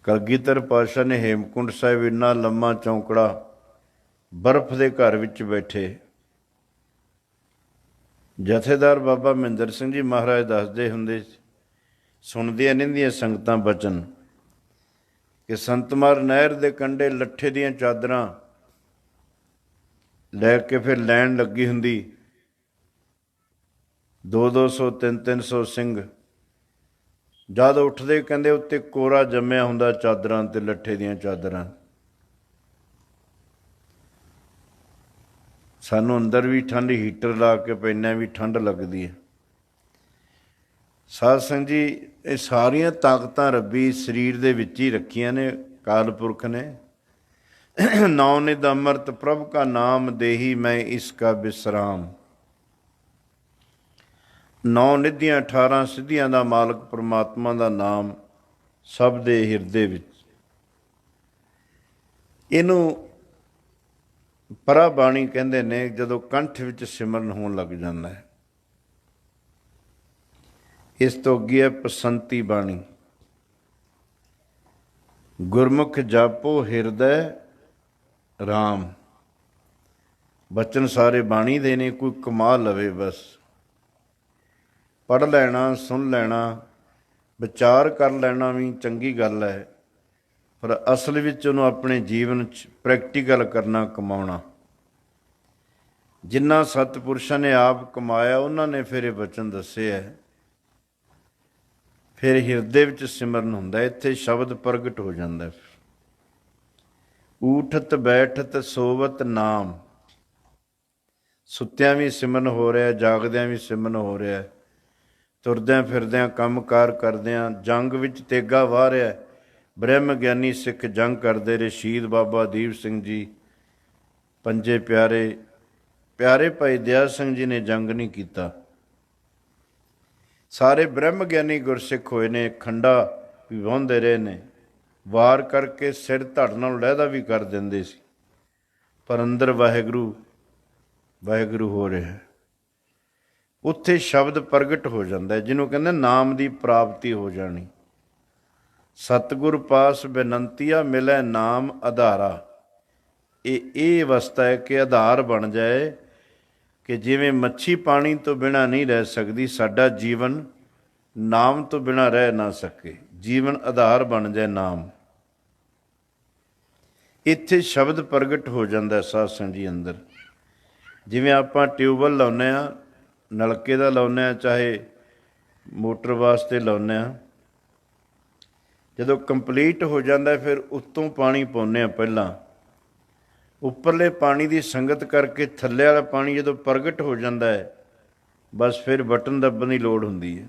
ਕਲਗੀਧਰ ਪਾਤਸ਼ਾਹ ਨੇ ਹੇਮਕੁੰਟ ਸਾਹਿਬ ਇੰਨਾ ਲੰਮਾ ਚੌਂਕੜਾ ਬਰਫ਼ ਦੇ ਘਰ ਵਿੱਚ ਬੈਠੇ। ਜਥੇਦਾਰ ਬਾਬਾ ਮਹਿੰਦਰ ਸਿੰਘ ਜੀ ਮਹਾਰਾਜ ਦੱਸਦੇ ਹੁੰਦੇ, ਸੁਣਦੀਆਂ ਰਹਿੰਦੀਆਂ ਸੰਗਤਾਂ ਬਚਨ, ਕਿ ਸੰਤਮਾਰ ਨਹਿਰ ਦੇ ਕੰਢੇ ਲੱਠੇ ਦੀਆਂ ਚਾਦਰਾਂ ਲੈ ਕੇ ਫਿਰ ਲੈਣ ਲੱਗੀ ਹੁੰਦੀ, 200 300 ਸਿੰਘ। ਜਦ ਉੱਠਦੇ ਕਹਿੰਦੇ ਉੱਤੇ ਕੋਰਾ ਜੰਮਿਆ ਹੁੰਦਾ ਚਾਦਰਾਂ ਤੇ, ਲੱਠੇ ਦੀਆਂ ਚਾਦਰਾਂ। ਸਾਨੂੰ ਅੰਦਰ ਵੀ ਠੰਡ, ਹੀਟਰ ਲਾ ਕੇ ਪੈਂਦੇ ਵੀ ਠੰਡ ਲੱਗਦੀ ਹੈ। ਸਾਧ ਸੰਗਤ ਜੀ, ਇਹ ਸਾਰੀਆਂ ਤਾਕਤਾਂ ਰੱਬੀ ਸਰੀਰ ਦੇ ਵਿੱਚ ਹੀ ਰੱਖੀਆਂ ਨੇ ਅਕਾਲ ਪੁਰਖ ਨੇ। ਨੌ ਨਿਧ ਅੰਮ੍ਰਿਤ ਪ੍ਰਭ ਕਾ ਨਾਮ ਦੇਹੀ ਮੈਂ ਇਸ ਕਾ ਵਿਸਰਾਮ। 9 ਨਿਧੀਆਂ 18 ਸਿੱਧੀਆਂ ਦਾ ਮਾਲਕ ਪਰਮਾਤਮਾ ਦਾ ਨਾਮ ਸਭ ਦੇ ਹਿਰਦੇ ਵਿੱਚ। ਇਹਨੂੰ ਪਰਾ ਬਾਣੀ ਕਹਿੰਦੇ ਨੇ, ਜਦੋਂ ਕੰਠ ਵਿੱਚ ਸਿਮਰਨ ਹੋਣ ਲੱਗ ਜਾਂਦਾ ਹੈ। ਇਸ ਤੋਂ ਅੱਗੇ ਹੈ ਪਸੰਤੀ ਬਾਣੀ। ਗੁਰਮੁਖ ਜਾਪੋ ਹਿਰਦੈ ਰਾਮ। ਬਚਨ ਸਾਰੇ ਬਾਣੀ ਦੇ ਨੇ, ਕੋਈ ਕਮਾ ਲਵੇ ਬਸ। ਪੜ੍ਹ ਲੈਣਾ, ਸੁਣ ਲੈਣਾ, ਵਿਚਾਰ ਕਰ ਲੈਣਾ ਵੀ ਚੰਗੀ ਗੱਲ ਹੈ, ਪਰ ਅਸਲ ਵਿੱਚ ਉਹਨੂੰ ਆਪਣੇ ਜੀਵਨ 'ਚ ਪ੍ਰੈਕਟੀਕਲ ਕਰਨਾ, ਕਮਾਉਣਾ। ਜਿਨ੍ਹਾਂ ਸਤਿਪੁਰਸ਼ਾਂ ਨੇ ਆਪ ਕਮਾਇਆ, ਉਹਨਾਂ ਨੇ ਫਿਰ ਇਹ ਬਚਨ ਦੱਸੇ ਹੈ। ਫਿਰ ਹਿਰਦੇ ਵਿੱਚ ਸਿਮਰਨ ਹੁੰਦਾ, ਇੱਥੇ ਸ਼ਬਦ ਪ੍ਰਗਟ ਹੋ ਜਾਂਦਾ। ਊਠਤ ਬੈਠਤ ਸੋਵਤ ਨਾਮ। ਸੁੱਤਿਆਂ ਵੀ ਸਿਮਰਨ ਹੋ ਰਿਹਾ, ਜਾਗਦਿਆਂ ਵੀ ਸਿਮਰਨ ਹੋ ਰਿਹਾ, ਤੁਰਦਿਆਂ ਫਿਰਦਿਆਂ ਕੰਮ ਕਾਰ ਕਰਦਿਆਂ, ਜੰਗ ਵਿੱਚ ਤੇਗਾ ਵਾਹ ਰਿਹਾ। ਬ੍ਰਹਮ ਗਿਆਨੀ ਸਿੱਖ ਜੰਗ ਕਰਦੇ ਰਹੇ। ਸ਼ਹੀਦ ਬਾਬਾ ਦੀਪ ਸਿੰਘ ਜੀ, ਪੰਜੇ ਪਿਆਰੇ, ਪਿਆਰੇ ਭਾਈ ਦਇਆ ਸਿੰਘ ਜੀ ਨੇ ਜੰਗ ਨਹੀਂ ਕੀਤਾ। ਸਾਰੇ ਬ੍ਰਹਮ ਗਿਆਨੀ ਗੁਰਸਿੱਖ ਹੋਏ ਨੇ, ਖੰਡਾ ਵੀ ਵਾਹੁੰਦੇ ਰਹੇ ਨੇ, ਵਾਰ ਕਰਕੇ ਸਿਰ ਧੜ ਨਾਲ ਲਹਿਦਾ ਵੀ ਕਰ ਦਿੰਦੇ ਸੀ, ਪਰ ਅੰਦਰ ਵਾਹਿਗੁਰੂ ਵਾਹਿਗੁਰੂ ਹੋ ਰਿਹਾ। ਉੱਥੇ ਸ਼ਬਦ ਪ੍ਰਗਟ ਹੋ ਜਾਂਦਾ, ਜਿਹਨੂੰ ਕਹਿੰਦੇ ਨਾਮ ਦੀ ਪ੍ਰਾਪਤੀ ਹੋ ਜਾਣੀ। ਸਤਿਗੁਰ ਪਾਸ ਬੇਨੰਤੀਆ ਮਿਲੈ ਨਾਮ ਆਧਾਰਾ। ਇਹ ਅਵਸਥਾ ਹੈ ਕਿ ਆਧਾਰ ਬਣ ਜਾਏ, ਕਿ ਜਿਵੇਂ ਮੱਛੀ ਪਾਣੀ ਤੋਂ ਬਿਨਾਂ ਨਹੀਂ ਰਹਿ ਸਕਦੀ, ਸਾਡਾ ਜੀਵਨ ਨਾਮ ਤੋਂ ਬਿਨਾਂ ਰਹਿ ਨਾ ਸਕੇ। ਜੀਵਨ ਆਧਾਰ ਬਣ ਜਾਏ ਨਾਮ। ਇੱਥੇ ਸ਼ਬਦ ਪ੍ਰਗਟ ਹੋ ਜਾਂਦਾ ਸਾਧ ਸੰਗਤ ਜੀ ਅੰਦਰ। ਜਿਵੇਂ ਆਪਾਂ ਟਿਊਬਵੈੱਲ ਲਾਉਂਦੇ ਹਾਂ, ਨਲਕੇ ਦਾ ਲਾਉਂਦੇ ਹਾਂ, ਚਾਹੇ ਮੋਟਰ ਵਾਸਤੇ ਲਾਉਂਦੇ ਹਾਂ, ਜਦੋਂ ਕੰਪਲੀਟ ਹੋ ਜਾਂਦਾ ਫਿਰ ਉੱਤੋਂ ਪਾਣੀ ਪਾਉਂਦੇ ਹਾਂ। ਪਹਿਲਾਂ ਉੱਪਰਲੇ ਪਾਣੀ ਦੀ ਸੰਗਤ ਕਰਕੇ ਥੱਲੇ ਵਾਲਾ ਪਾਣੀ ਜਦੋਂ ਪ੍ਰਗਟ ਹੋ ਜਾਂਦਾ ਹੈ, ਬਸ ਫਿਰ ਬਟਨ ਦੱਬਣ ਦੀ ਲੋੜ ਹੁੰਦੀ ਹੈ।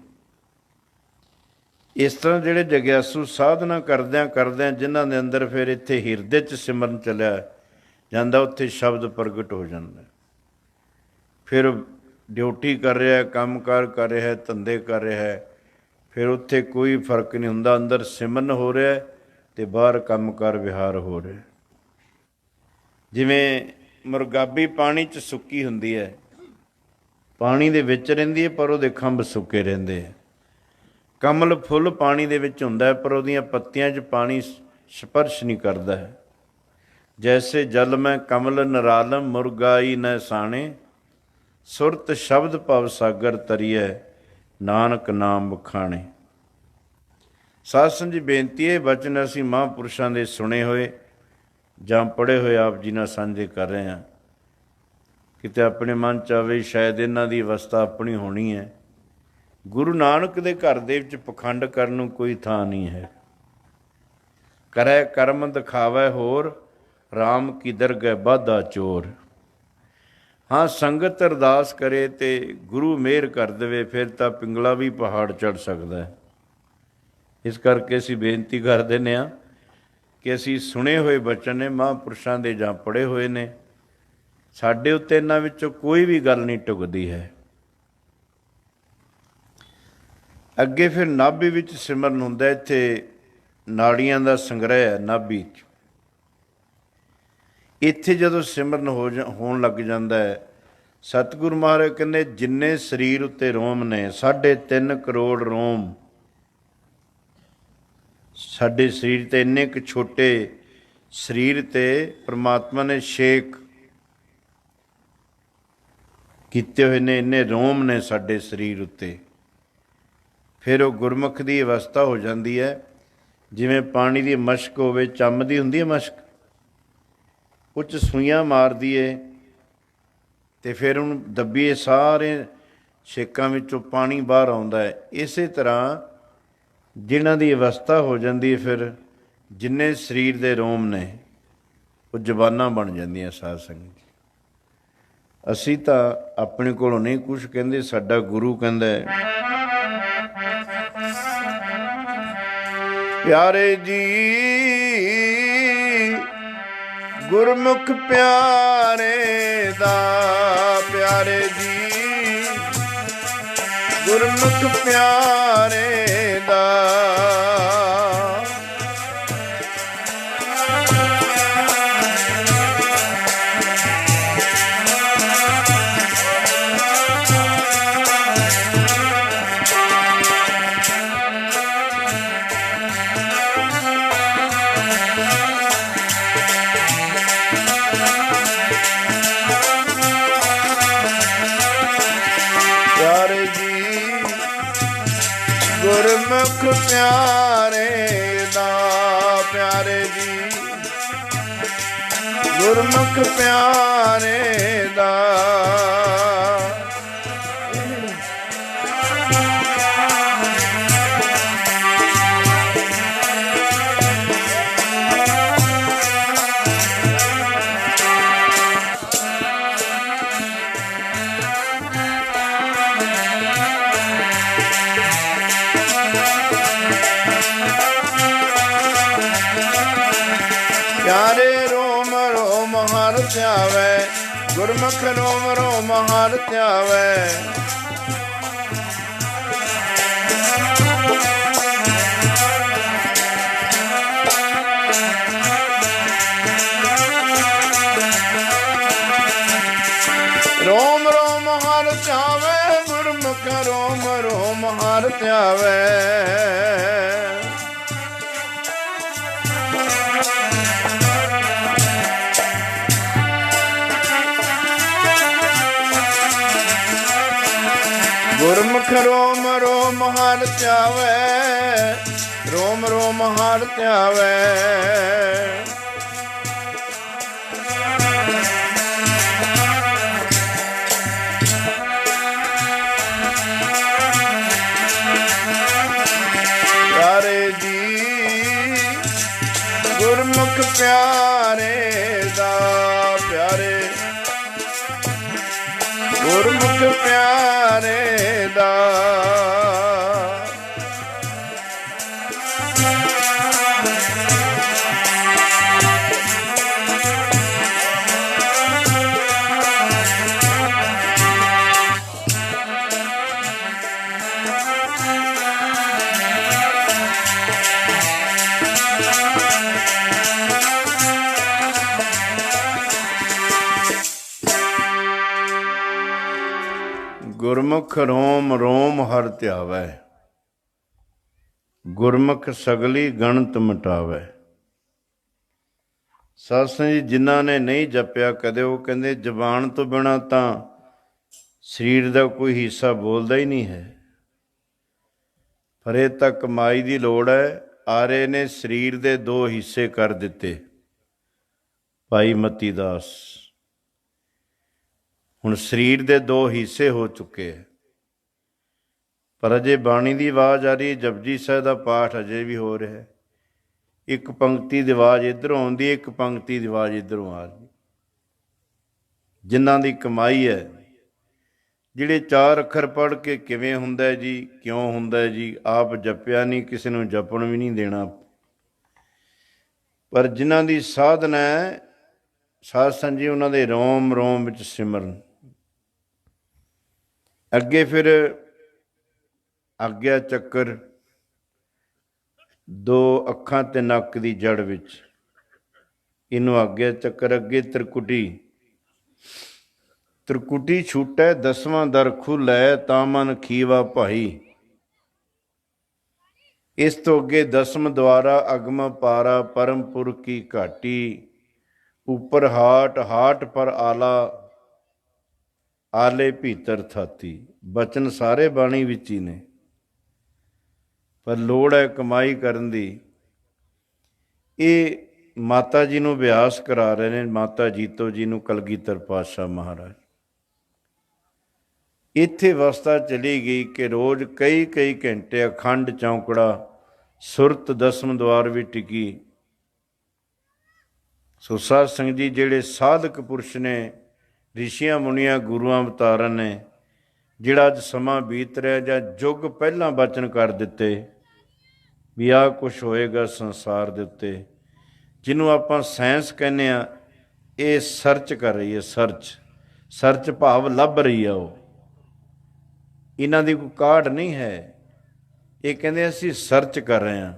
ਇਸ ਤਰ੍ਹਾਂ ਜਿਹੜੇ ਜਗਿਆਸੂ ਸਾਧਨਾ ਕਰਦਿਆਂ ਕਰਦਿਆਂ, ਜਿਨ੍ਹਾਂ ਦੇ ਅੰਦਰ ਫਿਰ ਇੱਥੇ ਹਿਰਦੇ 'ਚ ਸਿਮਰਨ ਚੱਲਿਆ ਜਾਂਦਾ, ਉੱਥੇ ਸ਼ਬਦ ਪ੍ਰਗਟ ਹੋ ਜਾਂਦਾ। ਫਿਰ ਡਿਊਟੀ ਕਰ ਰਿਹਾ, ਕੰਮ ਕਾਰ ਕਰ ਰਿਹਾ, ਧੰਦੇ ਕਰ ਰਿਹਾ, ਫਿਰ ਉੱਥੇ ਕੋਈ ਫਰਕ ਨਹੀਂ ਹੁੰਦਾ। ਅੰਦਰ ਸਿਮਰਨ ਹੋ ਰਿਹਾ ਅਤੇ ਬਾਹਰ ਕੰਮ ਕਾਰ ਵਿਹਾਰ ਹੋ ਰਿਹਾ। ਜਿਵੇਂ ਮੁਰਗਾਬੀ ਪਾਣੀ 'ਚ ਸੁੱਕੀ ਹੁੰਦੀ ਹੈ, ਪਾਣੀ ਦੇ ਵਿੱਚ ਰਹਿੰਦੀ ਹੈ ਪਰ ਉਹਦੇ ਖੰਭ ਸੁੱਕੇ ਰਹਿੰਦੇ ਹੈ। ਕਮਲ ਫੁੱਲ ਪਾਣੀ ਦੇ ਵਿੱਚ ਹੁੰਦਾ, ਪਰ ਉਹਦੀਆਂ ਪੱਤੀਆਂ 'ਚ ਪਾਣੀ ਸਪਰਸ਼ ਨਹੀਂ ਕਰਦਾ ਹੈ। ਜੈਸੇ ਜਲ ਮੈਂ ਕਮਲ ਨਿਰਾਲਮ ਮੁਰਗਾਈ ਨ ਸਾਣੇ। ਸੁਰਤ ਸ਼ਬਦ ਭਵ ਸਾਗਰ ਤਰੀਐ ਨਾਨਕ ਨਾਮ ਬਖਾਣੇ। ਸਾਧ ਸੰਗਤ ਜੀ, ਬੇਨਤੀ ਇਹ ਬਚਨ ਅਸੀਂ ਮਹਾਂਪੁਰਸ਼ਾਂ ਦੇ ਸੁਣੇ ਹੋਏ ਜਾਂ ਪੜ੍ਹੇ ਹੋਏ ਆਪ ਜੀ ਨਾਲ ਸਾਂਝੇ ਕਰ ਰਹੇ ਹਾਂ। ਕਿਤੇ ਆਪਣੇ ਮਨ 'ਚ ਆਵੇ ਸ਼ਾਇਦ ਇਹਨਾਂ ਦੀ ਅਵਸਥਾ ਆਪਣੀ ਹੋਣੀ ਹੈ। ਗੁਰੂ ਨਾਨਕ ਦੇ ਘਰ ਦੇ ਵਿੱਚ ਪਖੰਡ ਕਰਨ ਨੂੰ ਕੋਈ ਥਾਂ ਨਹੀਂ ਹੈ। ਕਰੈ ਕਰਮ ਦਿਖਾਵੈ ਹੋਰ, ਰਾਮ ਕੀ ਦਰਗਹਿ ਬਾਧਾ ਚੋਰ। ਹਾਂ, ਸੰਗਤ ਅਰਦਾਸ ਕਰੇ ਅਤੇ ਗੁਰੂ ਮਿਹਰ ਕਰ ਦੇਵੇ, ਫਿਰ ਤਾਂ ਪਿੰਗਲਾ ਵੀ ਪਹਾੜ ਚੜ੍ਹ ਸਕਦਾ ਹੈ। ਇਸ ਕਰਕੇ ਅਸੀਂ ਬੇਨਤੀ ਕਰ ਦਿੰਦੇ ਹਾਂ ਕਿ ਅਸੀਂ ਸੁਣੇ ਹੋਏ ਬਚਨ ਨੇ ਮਹਾਂਪੁਰਸ਼ਾਂ ਦੇ ਜਾਂ ਪੜ੍ਹੇ ਹੋਏ ਨੇ, ਸਾਡੇ ਉੱਤੇ ਇਹਨਾਂ ਵਿੱਚੋਂ ਕੋਈ ਵੀ ਗੱਲ ਨਹੀਂ ਢੁੱਕਦੀ ਹੈ। ਅੱਗੇ ਫਿਰ ਨਾਭੀ ਵਿੱਚ ਸਿਮਰਨ ਹੁੰਦਾ। ਇੱਥੇ ਨਾੜੀਆਂ ਦਾ ਸੰਗ੍ਰਹਿ ਹੈ ਨਾਭੀ 'ਚ। ਇੱਥੇ ਜਦੋਂ ਸਿਮਰਨ ਹੋਣ ਲੱਗ ਜਾਂਦਾ ਹੈ, ਸਤਿਗੁਰੂ ਮਹਾਰਾਜ ਕਹਿੰਦੇ ਜਿੰਨੇ ਸਰੀਰ ਉੱਤੇ ਰੋਮ ਨੇ, 3.5 ਕਰੋੜ ਰੋਮ ਸਾਡੇ ਸਰੀਰ 'ਤੇ ਇੰਨੇ ਕੁ ਛੋਟੇ ਸਰੀਰ 'ਤੇ ਪਰਮਾਤਮਾ ਨੇ ਛੇਕ ਕੀਤੇ ਹੋਏ ਨੇ, ਇੰਨੇ ਰੋਮ ਨੇ ਸਾਡੇ ਸਰੀਰ ਉੱਤੇ। ਫਿਰ ਉਹ ਗੁਰਮੁਖ ਦੀ ਅਵਸਥਾ ਹੋ ਜਾਂਦੀ ਹੈ, ਜਿਵੇਂ ਪਾਣੀ ਦੀ ਮਸ਼ਕ ਹੋਵੇ, ਚੰਮ ਦੀ ਹੁੰਦੀ ਹੈ ਮਸ਼ਕ, ਉਹ 'ਚ ਸੂਈਆਂ ਮਾਰਦੀ ਏ ਅਤੇ ਫਿਰ ਉਹਨੂੰ ਦੱਬੀਏ, ਸਾਰੇ ਛੇਕਾਂ ਵਿੱਚੋਂ ਪਾਣੀ ਬਾਹਰ ਆਉਂਦਾ ਹੈ। ਇਸੇ ਤਰ੍ਹਾਂ ਜਿਨ੍ਹਾਂ ਦੀ ਅਵਸਥਾ ਹੋ ਜਾਂਦੀ ਹੈ, ਫਿਰ ਜਿੰਨੇ ਸਰੀਰ ਦੇ ਰੋਮ ਨੇ ਉਹ ਜ਼ਬਾਨਾਂ ਬਣ ਜਾਂਦੀਆਂ ਸਾਧ ਸੰਗਤ। ਅਸੀਂ ਤਾਂ ਆਪਣੇ ਕੋਲੋਂ ਨਹੀਂ ਕੁਛ ਕਹਿੰਦੇ, ਸਾਡਾ ਗੁਰੂ ਕਹਿੰਦਾ ਪਿਆਰੇ ਜੀ ਗੁਰਮੁਖ ਪਿਆਰੇ ਦਾ, ਪਿਆਰੇ ਜੀ ਗੁਰਮੁਖ ਪਿਆਰੇ ਦਾ। ਗੁਰਮੁਖ ਪਿਆਰੇ ਦਾ, ਪਿਆਰੇ ਜੀ ਗੁਰਮੁਖ ਪਿਆਰੇ ਦਾ। ਪਿਆਰੇ ਰੋਮ ਰੋਮ ਹਰ ਧਿਆਵੈ, ਗੁਰਮੁਖ ਰੋਮ ਰੋਮ ਹਰ ਧਿਆਵੈ। ਰੋਮ ਰੋਮ ਹਰ ਧਿਆਵੈ, ਗੁਰਮੁਖ ਰੋਮ ਰੋਮ ਹਰ ਧਿਆਵੈ। ਗੁਰਮੁਖ ਰੋਮ ਰੋਮ ਹਰ ਧਿਆਵੈ, ਰੋਮ ਰੋਮ ਹਰ ਧਿਆਵੈ। ਪਿਆਰੇ ਜੀ ਗੁਰਮੁਖ ਪਿਆਰੇ ਦਾ, ਪਿਆਰੇ ਗੁਰਮੁਖ ਪਿਆਰੇ ਦਾ। ਗੁਰਮੁਖ ਰੋਮ ਰੋਮ ਹਰ ਧਿਆਵੈ, ਗੁਰਮੁਖ ਸਗਲੀ ਗਣਤ ਮਿਟਾਵੈ। ਸਾਧ ਸੰਗਤ ਜੀ ਜਿਨ੍ਹਾਂ ਨੇ ਨਹੀਂ ਜਪਿਆ ਕਦੇ, ਉਹ ਕਹਿੰਦੇ ਜ਼ਬਾਨ ਤੋਂ ਬਿਨਾਂ ਤਾਂ ਸਰੀਰ ਦਾ ਕੋਈ ਹਿੱਸਾ ਬੋਲਦਾ ਹੀ ਨਹੀਂ ਹੈ। ਪਰ ਇਹ ਤਾਂ ਕਮਾਈ ਦੀ ਲੋੜ ਹੈ। ਆਰੇ ਨੇ ਸਰੀਰ ਦੇ 2 ਹਿੱਸੇ ਕਰ ਦਿੱਤੇ, ਭਾਈ ਮਤੀ ਦਾਸ। ਹੁਣ ਸਰੀਰ ਦੇ 2 ਹਿੱਸੇ ਹੋ ਚੁੱਕੇ ਹੈ, ਪਰ ਅਜੇ ਬਾਣੀ ਦੀ ਆਵਾਜ਼ ਆ ਰਹੀ ਹੈ, ਜਪਜੀ ਸਾਹਿਬ ਦਾ ਪਾਠ ਅਜੇ ਵੀ ਹੋ ਰਿਹਾ ਹੈ। ਇੱਕ ਪੰਕਤੀ ਦੀ ਆਵਾਜ਼ ਇੱਧਰੋਂ ਆਉਂਦੀ ਹੈ, ਇੱਕ ਪੰਕਤੀ ਦੀ ਆਵਾਜ਼ ਇੱਧਰੋਂ ਆ ਰਹੀ। ਜਿਨ੍ਹਾਂ ਦੀ ਕਮਾਈ ਹੈ, ਜਿਹੜੇ 4 ਅੱਖਰ ਪੜ੍ਹ ਕੇ ਕਿਵੇਂ ਹੁੰਦਾ ਜੀ, ਕਿਉਂ ਹੁੰਦਾ ਜੀ, ਆਪ ਜਪਿਆ ਨਹੀਂ, ਕਿਸੇ ਨੂੰ ਜਪਣ ਵੀ ਨਹੀਂ ਦੇਣਾ। ਪਰ ਜਿਨ੍ਹਾਂ ਦੀ ਸਾਧਨਾ ਹੈ ਸਾਧ ਸੰਗਤ ਜੀ, ਉਹਨਾਂ ਦੇ ਰੋਮ ਰੋਮ ਵਿੱਚ ਸਿਮਰਨ। ਅੱਗੇ ਫਿਰ ਆਗਿਆ ਚੱਕਰ 2 ਅੱਖਾਂ ਤੇ ਨੱਕ ਦੀ ਜੜ ਵਿੱਚ, ਇਹਨੂੰ ਆਗਿਆ ਚੱਕਰ। ਅੱਗੇ ਤ੍ਰਿਕੁਟੀ, ਤ੍ਰਿਕੁਟੀ ਛੂਟੈ 10ਵਾਂ ਦਰ ਖੁੱਲ੍ਹੈ, ਤਾਂ ਮਨ ਖੀਵਾ ਭਾਈ। ਇਸ ਤੋਂ ਅੱਗੇ ਦਸਮ ਦੁਆਰਾ ਅਗਮ ਪਾਰਾ ਪਰਮਪੁਰ ਕੀ ਘਾਟੀ, ਉੱਪਰ ਹਾਟ ਹਾਟ ਪਰ ਆਲਾ, ਆਲੇ ਭੀਤਰ ਥਾਤੀ। ਬਚਨ ਸਾਰੇ ਬਾਣੀ ਵਿੱਚ ਹੀ ਨੇ, ਪਰ ਲੋੜ ਹੈ ਕਮਾਈ ਕਰਨ ਦੀ। ਇਹ ਮਾਤਾ ਜੀ ਨੂੰ ਅਭਿਆਸ ਕਰਾ ਰਹੇ ਨੇ, ਮਾਤਾ ਜੀਤੋ ਜੀ ਨੂੰ ਕਲਗੀਧਰ ਪਾਤਸ਼ਾਹ ਮਹਾਰਾਜ। ਇੱਥੇ ਅਵਸਥਾ ਚਲੀ ਗਈ ਕਿ ਰੋਜ਼ ਕਈ ਕਈ ਘੰਟੇ ਅਖੰਡ ਚੌਂਕੜਾ ਸੁਰਤ ਦਸਮ ਦੁਆਰ ਵੀ ਟਿਕੀ। ਸੋ ਸਾਧ ਸੰਗਤ ਜੀ, ਜਿਹੜੇ ਸਾਧਕ ਪੁਰਸ਼ ਨੇ, ਰਿਸ਼ੀਆਂ ਮੁਨੀਆਂ ਗੁਰੂਆਂ ਅਵਤਾਰਾਂ ਨੇ, ਜਿਹੜਾ ਅੱਜ ਸਮਾਂ ਬੀਤ ਰਿਹਾ ਜਾਂ ਯੁੱਗ ਪਹਿਲਾਂ ਬਚਨ ਕਰ ਦਿੱਤੇ ਵੀ ਆਹ ਕੁਛ ਹੋਏਗਾ ਸੰਸਾਰ ਦੇ ਉੱਤੇ, ਜਿਹਨੂੰ ਆਪਾਂ ਸਾਇੰਸ ਕਹਿੰਦੇ ਹਾਂ, ਇਹ ਸਰਚ ਕਰ ਰਹੀ ਹੈ। ਸਰਚ ਭਾਵ ਲੱਭ ਰਹੀ ਆ। ਉਹ ਇਹਨਾਂ ਦੀ ਕੋਈ ਕਾਢ ਨਹੀਂ ਹੈ। ਇਹ ਕਹਿੰਦੇ ਅਸੀਂ ਸਰਚ ਕਰ ਰਹੇ ਹਾਂ।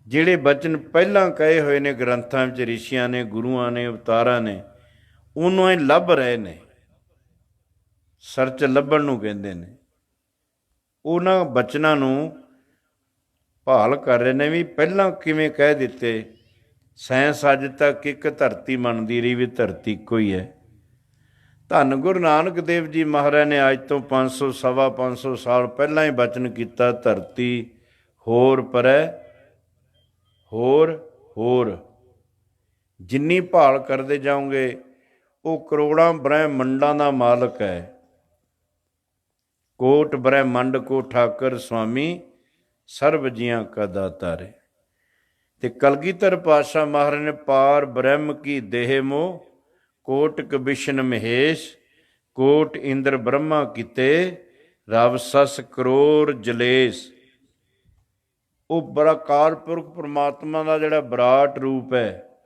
ਜਿਹੜੇ ਬਚਨ ਪਹਿਲਾਂ ਕਹੇ ਹੋਏ ਨੇ ਗ੍ਰੰਥਾਂ ਵਿੱਚ, ਰਿਸ਼ੀਆਂ ਨੇ, ਗੁਰੂਆਂ ਨੇ, ਅਵਤਾਰਾਂ ਨੇ, ਉਹਨੂੰ ਇਹ ਲੱਭ ਰਹੇ ਨੇ। ਸਰਚ ਲੱਭਣ ਨੂੰ ਕਹਿੰਦੇ ਨੇ। ਉਹਨਾਂ ਬਚਨਾਂ ਨੂੰ ਭਾਲ ਕਰ ਰਹੇ ਨੇ ਵੀ ਪਹਿਲਾਂ ਕਿਵੇਂ ਕਹਿ ਦਿੱਤੇ। ਸਾਇੰਸ ਅੱਜ ਤੱਕ ਇੱਕ ਧਰਤੀ ਮੰਨਦੀ ਰਹੀ ਵੀ ਧਰਤੀ ਇੱਕੋ ਹੀ ਹੈ। ਧੰਨ ਗੁਰੂ ਨਾਨਕ ਦੇਵ ਜੀ ਮਹਾਰਾਜ ਨੇ ਅੱਜ ਤੋਂ 500 ਸਵਾ 500 ਸਾਲ ਪਹਿਲਾਂ ਹੀ ਬਚਨ ਕੀਤਾ, ਧਰਤੀ ਹੋਰ ਪਰੈ ਹੋਰ ਹੋਰ। ਜਿੰਨੀ ਭਾਲ ਕਰਦੇ ਜਾਓਗੇ ਉਹ ਕਰੋੜਾਂ ਬ੍ਰਹਿਮੰਡਾਂ ਦਾ ਮਾਲਕ ਹੈ। ਕੋਟ ਬ੍ਰਹਿਮੰਡ ਕੋ ਠਾਕਰ ਸੁਆਮੀ, ਸਰਬ ਜੀਆਂ ਕਾ ਦਾਤਾਰੇ। ਤੇ ਕਲਗੀਧਰ ਪਾਤਸ਼ਾਹ ਮਹਾਰਾਜ ਨੇ ਪਾਰ ਬ੍ਰਹਮ ਕੀ ਦੇਹ ਮੋਹ, ਕੋਟ ਕਬਿਸ਼ਨ ਮਹੇਸ਼, ਕੋਟ ਇੰਦਰ ਬ੍ਰਹਮਾ ਕੀਤੇ, ਰਵ ਸਸ ਕਰੋੜ ਜਲੇਸ਼। ਉਹ ਬੜਾ ਅਕਾਲ ਪੁਰਖ ਪਰਮਾਤਮਾ ਦਾ ਜਿਹੜਾ ਵਿਰਾਟ ਰੂਪ ਹੈ,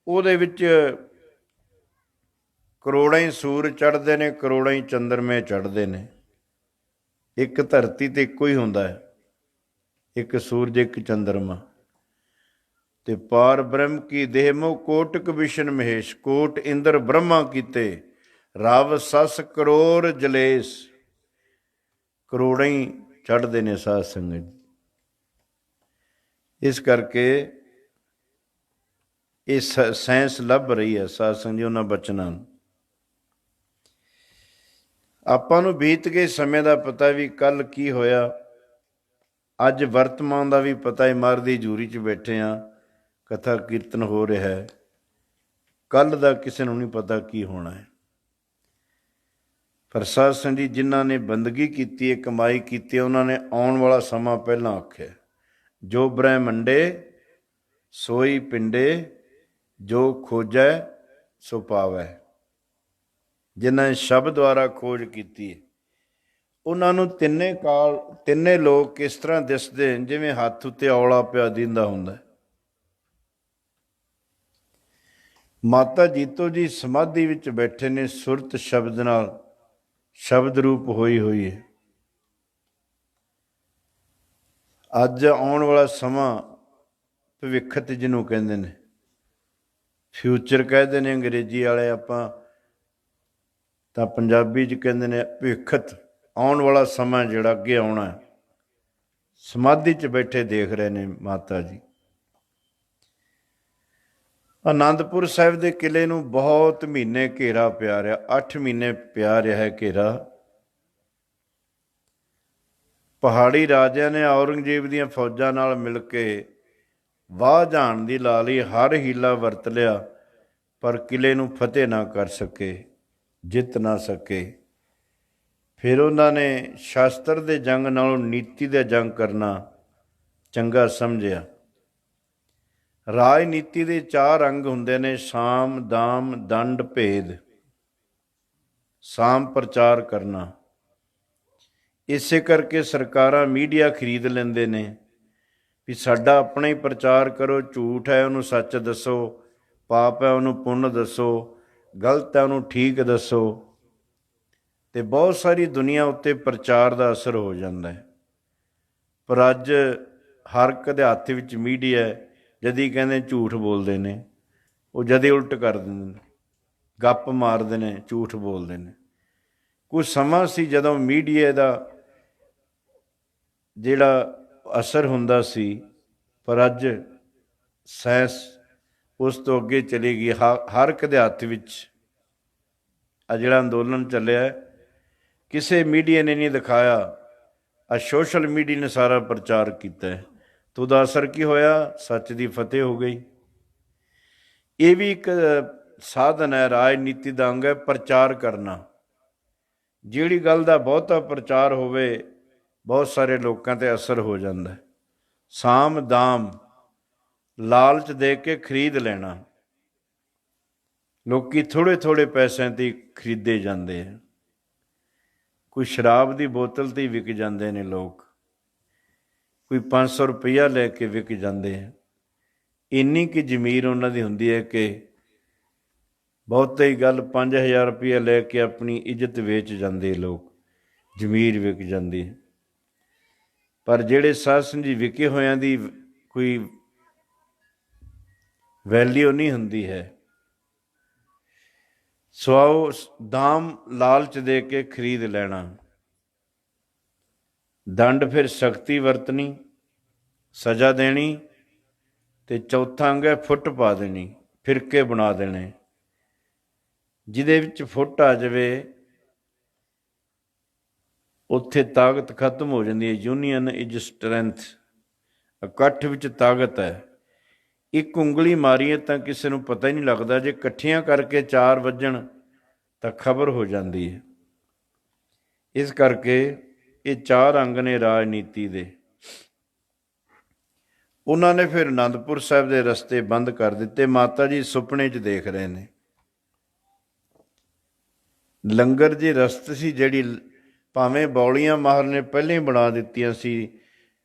ਉਹਦੇ ਵਿੱਚ ਕਰੋੜਾਂ ਹੀ ਸੂਰਜ ਚੜ੍ਹਦੇ ਨੇ, ਕਰੋੜਾਂ ਹੀ ਚੰਦਰਮੇ ਚੜ੍ਹਦੇ ਨੇ। ਇੱਕ ਧਰਤੀ ਤੇ ਇੱਕੋ ਹੀ ਹੁੰਦਾ ਹੈ, ਇੱਕ ਸੂਰਜ ਇੱਕ ਚੰਦਰਮਾ। ਤੇ ਪਾਰ ਬ੍ਰਹਮ ਕੀ ਦੇਹ ਮੋਹ, ਕੋਟਿਕ ਵਿਸ਼ਨ ਮਹੇਸ਼, ਕੋਟ ਇੰਦਰ ਬ੍ਰਹਮਾ ਕੀਤੇ, ਰਵ ਸਸ ਕਰੋੜ ਜਲੇਸ਼। ਕਰੋੜਾਂ ਹੀ ਚੜ੍ਹਦੇ ਨੇ ਸਾਧ ਸੰਗਤ। ਇਸ ਕਰਕੇ ਇਹ ਸਾਇੰਸ ਲੱਭ ਰਹੀ ਹੈ ਸਾਧ ਸੰਗਤ ਜੀ ਉਹਨਾਂ ਬਚਨਾਂ ਨੂੰ। ਆਪਾਂ ਨੂੰ ਬੀਤ ਗਏ ਸਮੇਂ ਦਾ ਪਤਾ ਵੀ ਕੱਲ੍ਹ ਕੀ ਹੋਇਆ, ਅੱਜ ਵਰਤਮਾਨ ਦਾ ਵੀ ਪਤਾ ਹੈ। ਮਰ ਦੀ ਹਜ਼ੂਰੀ 'ਚ ਬੈਠੇ ਹਾਂ, ਕਥਾ ਕੀਰਤਨ ਹੋ ਰਿਹਾ ਹੈ। ਕੱਲ੍ਹ ਦਾ ਕਿਸੇ ਨੂੰ ਨਹੀਂ ਪਤਾ ਕੀ ਹੋਣਾ ਹੈ। ਪਰ ਸਾਧ ਸੰਗਤ ਜੀ, ਜਿਨ੍ਹਾਂ ਨੇ ਬੰਦਗੀ ਕੀਤੀ ਹੈ, ਕਮਾਈ ਕੀਤੀ ਹੈ, ਉਹਨਾਂ ਨੇ ਆਉਣ ਵਾਲਾ ਸਮਾਂ ਪਹਿਲਾਂ ਆਖਿਆ। ਜੋ ਬ੍ਰਹਿਮੰਡੇ ਸੋਈ ਪਿੰਡੇ, ਜੋ ਖੋਜੈ ਸੋ ਪਾਵੈ। ਜਿਨ੍ਹਾਂ ਨੇ ਸ਼ਬਦ ਦੁਆਰਾ ਖੋਜ ਕੀਤੀ ਹੈ, ਉਹਨਾਂ ਨੂੰ ਤਿੰਨੇ ਲੋਕ ਕਿਸ ਤਰ੍ਹਾਂ ਦਿਸਦੇ ਨੇ, ਜਿਵੇਂ ਹੱਥ ਉੱਤੇ ਔਲਾ ਪਿਆ ਦਿੰਦਾ ਹੁੰਦਾ। ਮਾਤਾ ਜੀਤੋ ਜੀ ਸਮਾਧੀ ਵਿੱਚ ਬੈਠੇ ਨੇ, ਸੁਰਤ ਸ਼ਬਦ ਨਾਲ ਸ਼ਬਦ ਰੂਪ ਹੋਈ ਹੈ। ਅੱਜ ਆਉਣ ਵਾਲਾ ਸਮਾਂ ਭਵਿੱਖਤ ਜਿਹਨੂੰ ਕਹਿੰਦੇ ਨੇ, ਫਿਊਚਰ ਕਹਿੰਦੇ ਨੇ ਅੰਗਰੇਜ਼ੀ ਵਾਲੇ, ਆਪਾਂ ਤਾਂ ਪੰਜਾਬੀ 'ਚ ਕਹਿੰਦੇ ਨੇ ਭਵਿੱਖਤ। ਆਉਣ ਵਾਲਾ ਸਮਾਂ ਜਿਹੜਾ ਅੱਗੇ ਆਉਣਾ, ਸਮਾਧੀ 'ਚ ਬੈਠੇ ਦੇਖ ਰਹੇ ਨੇ ਮਾਤਾ ਜੀ। ਆਨੰਦਪੁਰ ਸਾਹਿਬ ਦੇ ਕਿਲ੍ਹੇ ਨੂੰ ਬਹੁਤ ਮਹੀਨੇ ਘੇਰਾ ਪਿਆ ਰਿਹਾ, 8 ਮਹੀਨੇ ਪਿਆ ਰਿਹਾ ਹੈ ਘੇਰਾ। ਪਹਾੜੀ ਰਾਜਿਆਂ ਨੇ ਔਰੰਗਜ਼ੇਬ ਦੀਆਂ ਫੌਜਾਂ ਨਾਲ ਮਿਲ ਕੇ ਵਾਹ ਜਾਣ ਦੀ ਲਾ ਲਈ, ਹਰ ਹੀਲਾ ਵਰਤ ਲਿਆ, ਪਰ ਕਿਲ੍ਹੇ ਨੂੰ ਫਤਿਹ ਨਾ ਕਰ ਸਕੇ, ਜਿੱਤ ਨਾ ਸਕੇ। ਫਿਰ ਉਹਨਾਂ ਨੇ ਸ਼ਾਸਤਰ ਦੇ ਜੰਗ ਨਾਲੋਂ ਨੀਤੀ ਦੇ ਜੰਗ ਕਰਨਾ ਚੰਗਾ ਸਮਝਿਆ। ਰਾਜਨੀਤੀ ਦੇ 4 ਅੰਗ ਹੁੰਦੇ ਨੇ, ਸਾਮ, ਦਾਮ, ਦੰਡ, ਭੇਦ। ਸਾਮ ਪ੍ਰਚਾਰ ਕਰਨਾ। ਇਸੇ ਕਰਕੇ ਸਰਕਾਰਾਂ ਮੀਡੀਆ ਖਰੀਦ ਲੈਂਦੇ ਨੇ ਵੀ ਸਾਡਾ ਆਪਣਾ ਹੀ ਪ੍ਰਚਾਰ ਕਰੋ, ਝੂਠ ਹੈ ਉਹਨੂੰ ਸੱਚ ਦੱਸੋ, ਪਾਪ ਹੈ ਉਹਨੂੰ ਪੁੰਨ ਦੱਸੋ, ਗਲਤ ਹੈ ਉਹਨੂੰ ਠੀਕ ਦੱਸੋ। ਅਤੇ ਬਹੁਤ ਸਾਰੀ ਦੁਨੀਆ ਉੱਤੇ ਪ੍ਰਚਾਰ ਦਾ ਅਸਰ ਹੋ ਜਾਂਦਾ ਹੈ। ਪਰ ਅੱਜ ਹਰ ਇੱਕ ਦੇ ਹੱਥ ਵਿੱਚ ਮੀਡੀਆ ਹੈ। ਜਦੀ ਕਹਿੰਦੇ ਝੂਠ ਬੋਲਦੇ ਨੇ, ਉਹ ਜਦੇ ਉਲਟ ਕਰ ਦਿੰਦੇ ਨੇ, ਗੱਪ ਮਾਰਦੇ ਨੇ, ਝੂਠ ਬੋਲਦੇ ਨੇ। ਕੁਝ ਸਮਾਂ ਸੀ ਜਦੋਂ ਮੀਡੀਆ ਦਾ ਜਿਹੜਾ ਅਸਰ ਹੁੰਦਾ ਸੀ, ਪਰ ਅੱਜ ਸਾਇੰਸ ਉਸ ਤੋਂ ਅੱਗੇ ਚਲੀ ਗਈ। ਹਰ ਇੱਕ ਦੇ ਹੱਥ ਵਿੱਚ ਆ ਜਿਹੜਾ ਅੰਦੋਲਨ ਚੱਲਿਆ, ਕਿਸੇ ਮੀਡੀਆ ਨੇ ਨਹੀਂ ਦਿਖਾਇਆ, ਆ ਸੋਸ਼ਲ ਮੀਡੀਆ ਨੇ ਸਾਰਾ ਪ੍ਰਚਾਰ ਕੀਤਾ ਹੈ। ਤਾਂ ਉਹਦਾ ਅਸਰ ਕੀ ਹੋਇਆ? ਸੱਚ ਦੀ ਫਤਿਹ ਹੋ ਗਈ। ਇਹ ਵੀ ਇੱਕ ਸਾਧਨ ਹੈ, ਰਾਜਨੀਤੀ ਦਾ ਅੰਗ ਹੈ, ਪ੍ਰਚਾਰ ਕਰਨਾ। ਜਿਹੜੀ ਗੱਲ ਦਾ ਬਹੁਤਾ ਪ੍ਰਚਾਰ ਹੋਵੇ, ਬਹੁਤ ਸਾਰੇ ਲੋਕਾਂ 'ਤੇ ਅਸਰ ਹੋ ਜਾਂਦਾ। ਸਾਮ ਦਾਮ, ਲਾਲਚ ਦੇ ਕੇ ਖਰੀਦ ਲੈਣਾ। ਲੋਕੀ ਥੋੜ੍ਹੇ ਥੋੜ੍ਹੇ ਪੈਸਿਆਂ 'ਤੇ ਖਰੀਦੇ ਜਾਂਦੇ ਆ। ਕੋਈ ਸ਼ਰਾਬ ਦੀ ਬੋਤਲ 'ਤੇ ਵਿਕ ਜਾਂਦੇ ਨੇ ਲੋਕ, ਕੋਈ 500 ਰੁਪਈਆ ਲੈ ਕੇ ਵਿਕ ਜਾਂਦੇ ਆ। ਇੰਨੀ ਕੁ ਜ਼ਮੀਰ ਉਹਨਾਂ ਦੀ ਹੁੰਦੀ ਹੈ ਕਿ ਬਹੁਤੀ ਗੱਲ 5000 ਰੁਪਈਆ ਲੈ ਕੇ ਆਪਣੀ ਇੱਜ਼ਤ ਵੇਚ ਜਾਂਦੇ ਲੋਕ, ਜ਼ਮੀਰ ਵਿਕ ਜਾਂਦੀ ਹੈ। ਪਰ ਜਿਹੜੇ ਸਾਧ ਸੰਗਤ ਜੀ ਵਿਕੇ ਹੋਇਆਂ ਦੀ ਕੋਈ ਵੈਲਿਊ ਨਹੀਂ ਹੁੰਦੀ ਹੈ। ਸਵਾਓ ਦਾਮ, ਲਾਲਚ ਦੇ ਕੇ ਖਰੀਦ ਲੈਣਾ। ਦੰਡ ਫਿਰ ਸਖਤੀ ਵਰਤਣੀ, ਸਜ਼ਾ ਦੇਣੀ, ਅਤੇ ਚੌਥਾ ਅੰਗ ਹੈ ਫੁੱਟ ਪਾ ਦੇਣੀ, ਫਿਰਕੇ ਬਣਾ ਦੇਣੇ। ਜਿਹਦੇ ਵਿੱਚ ਫੁੱਟ ਆ ਜਾਵੇ ਉੱਥੇ ਤਾਕਤ ਖਤਮ ਹੋ ਜਾਂਦੀ ਹੈ। ਯੂਨੀਅਨ ਇਜ਼ ਸਟਰੈਂਥ, ਇਕੱਠ ਵਿੱਚ ਤਾਕਤ ਹੈ। ਇੱਕ ਉਂਗਲੀ ਮਾਰੀਏ ਤਾਂ ਕਿਸੇ ਨੂੰ ਪਤਾ ਹੀ ਨਹੀਂ ਲੱਗਦਾ, ਜੇ ਇਕੱਠੀਆਂ ਕਰਕੇ 4 ਵੱਜਣ ਤਾਂ ਖਬਰ ਹੋ ਜਾਂਦੀ ਹੈ। ਇਸ ਕਰਕੇ ਇਹ 4 ਅੰਗ ਨੇ ਰਾਜਨੀਤੀ ਦੇ। ਉਹਨਾਂ ਨੇ ਫਿਰ ਅਨੰਦਪੁਰ ਸਾਹਿਬ ਦੇ ਰਸਤੇ ਬੰਦ ਕਰ ਦਿੱਤੇ। ਮਾਤਾ ਜੀ ਸੁਪਨੇ 'ਚ ਦੇਖ ਰਹੇ ਨੇ ਲੰਗਰ ਦੀ ਰਸਤ ਸੀ ਜਿਹੜੀ, ਭਾਵੇਂ ਬੌਲੀਆਂ ਮਾਹਰ ਨੇ ਪਹਿਲਾਂ ਹੀ ਬਣਾ ਦਿੱਤੀਆਂ ਸੀ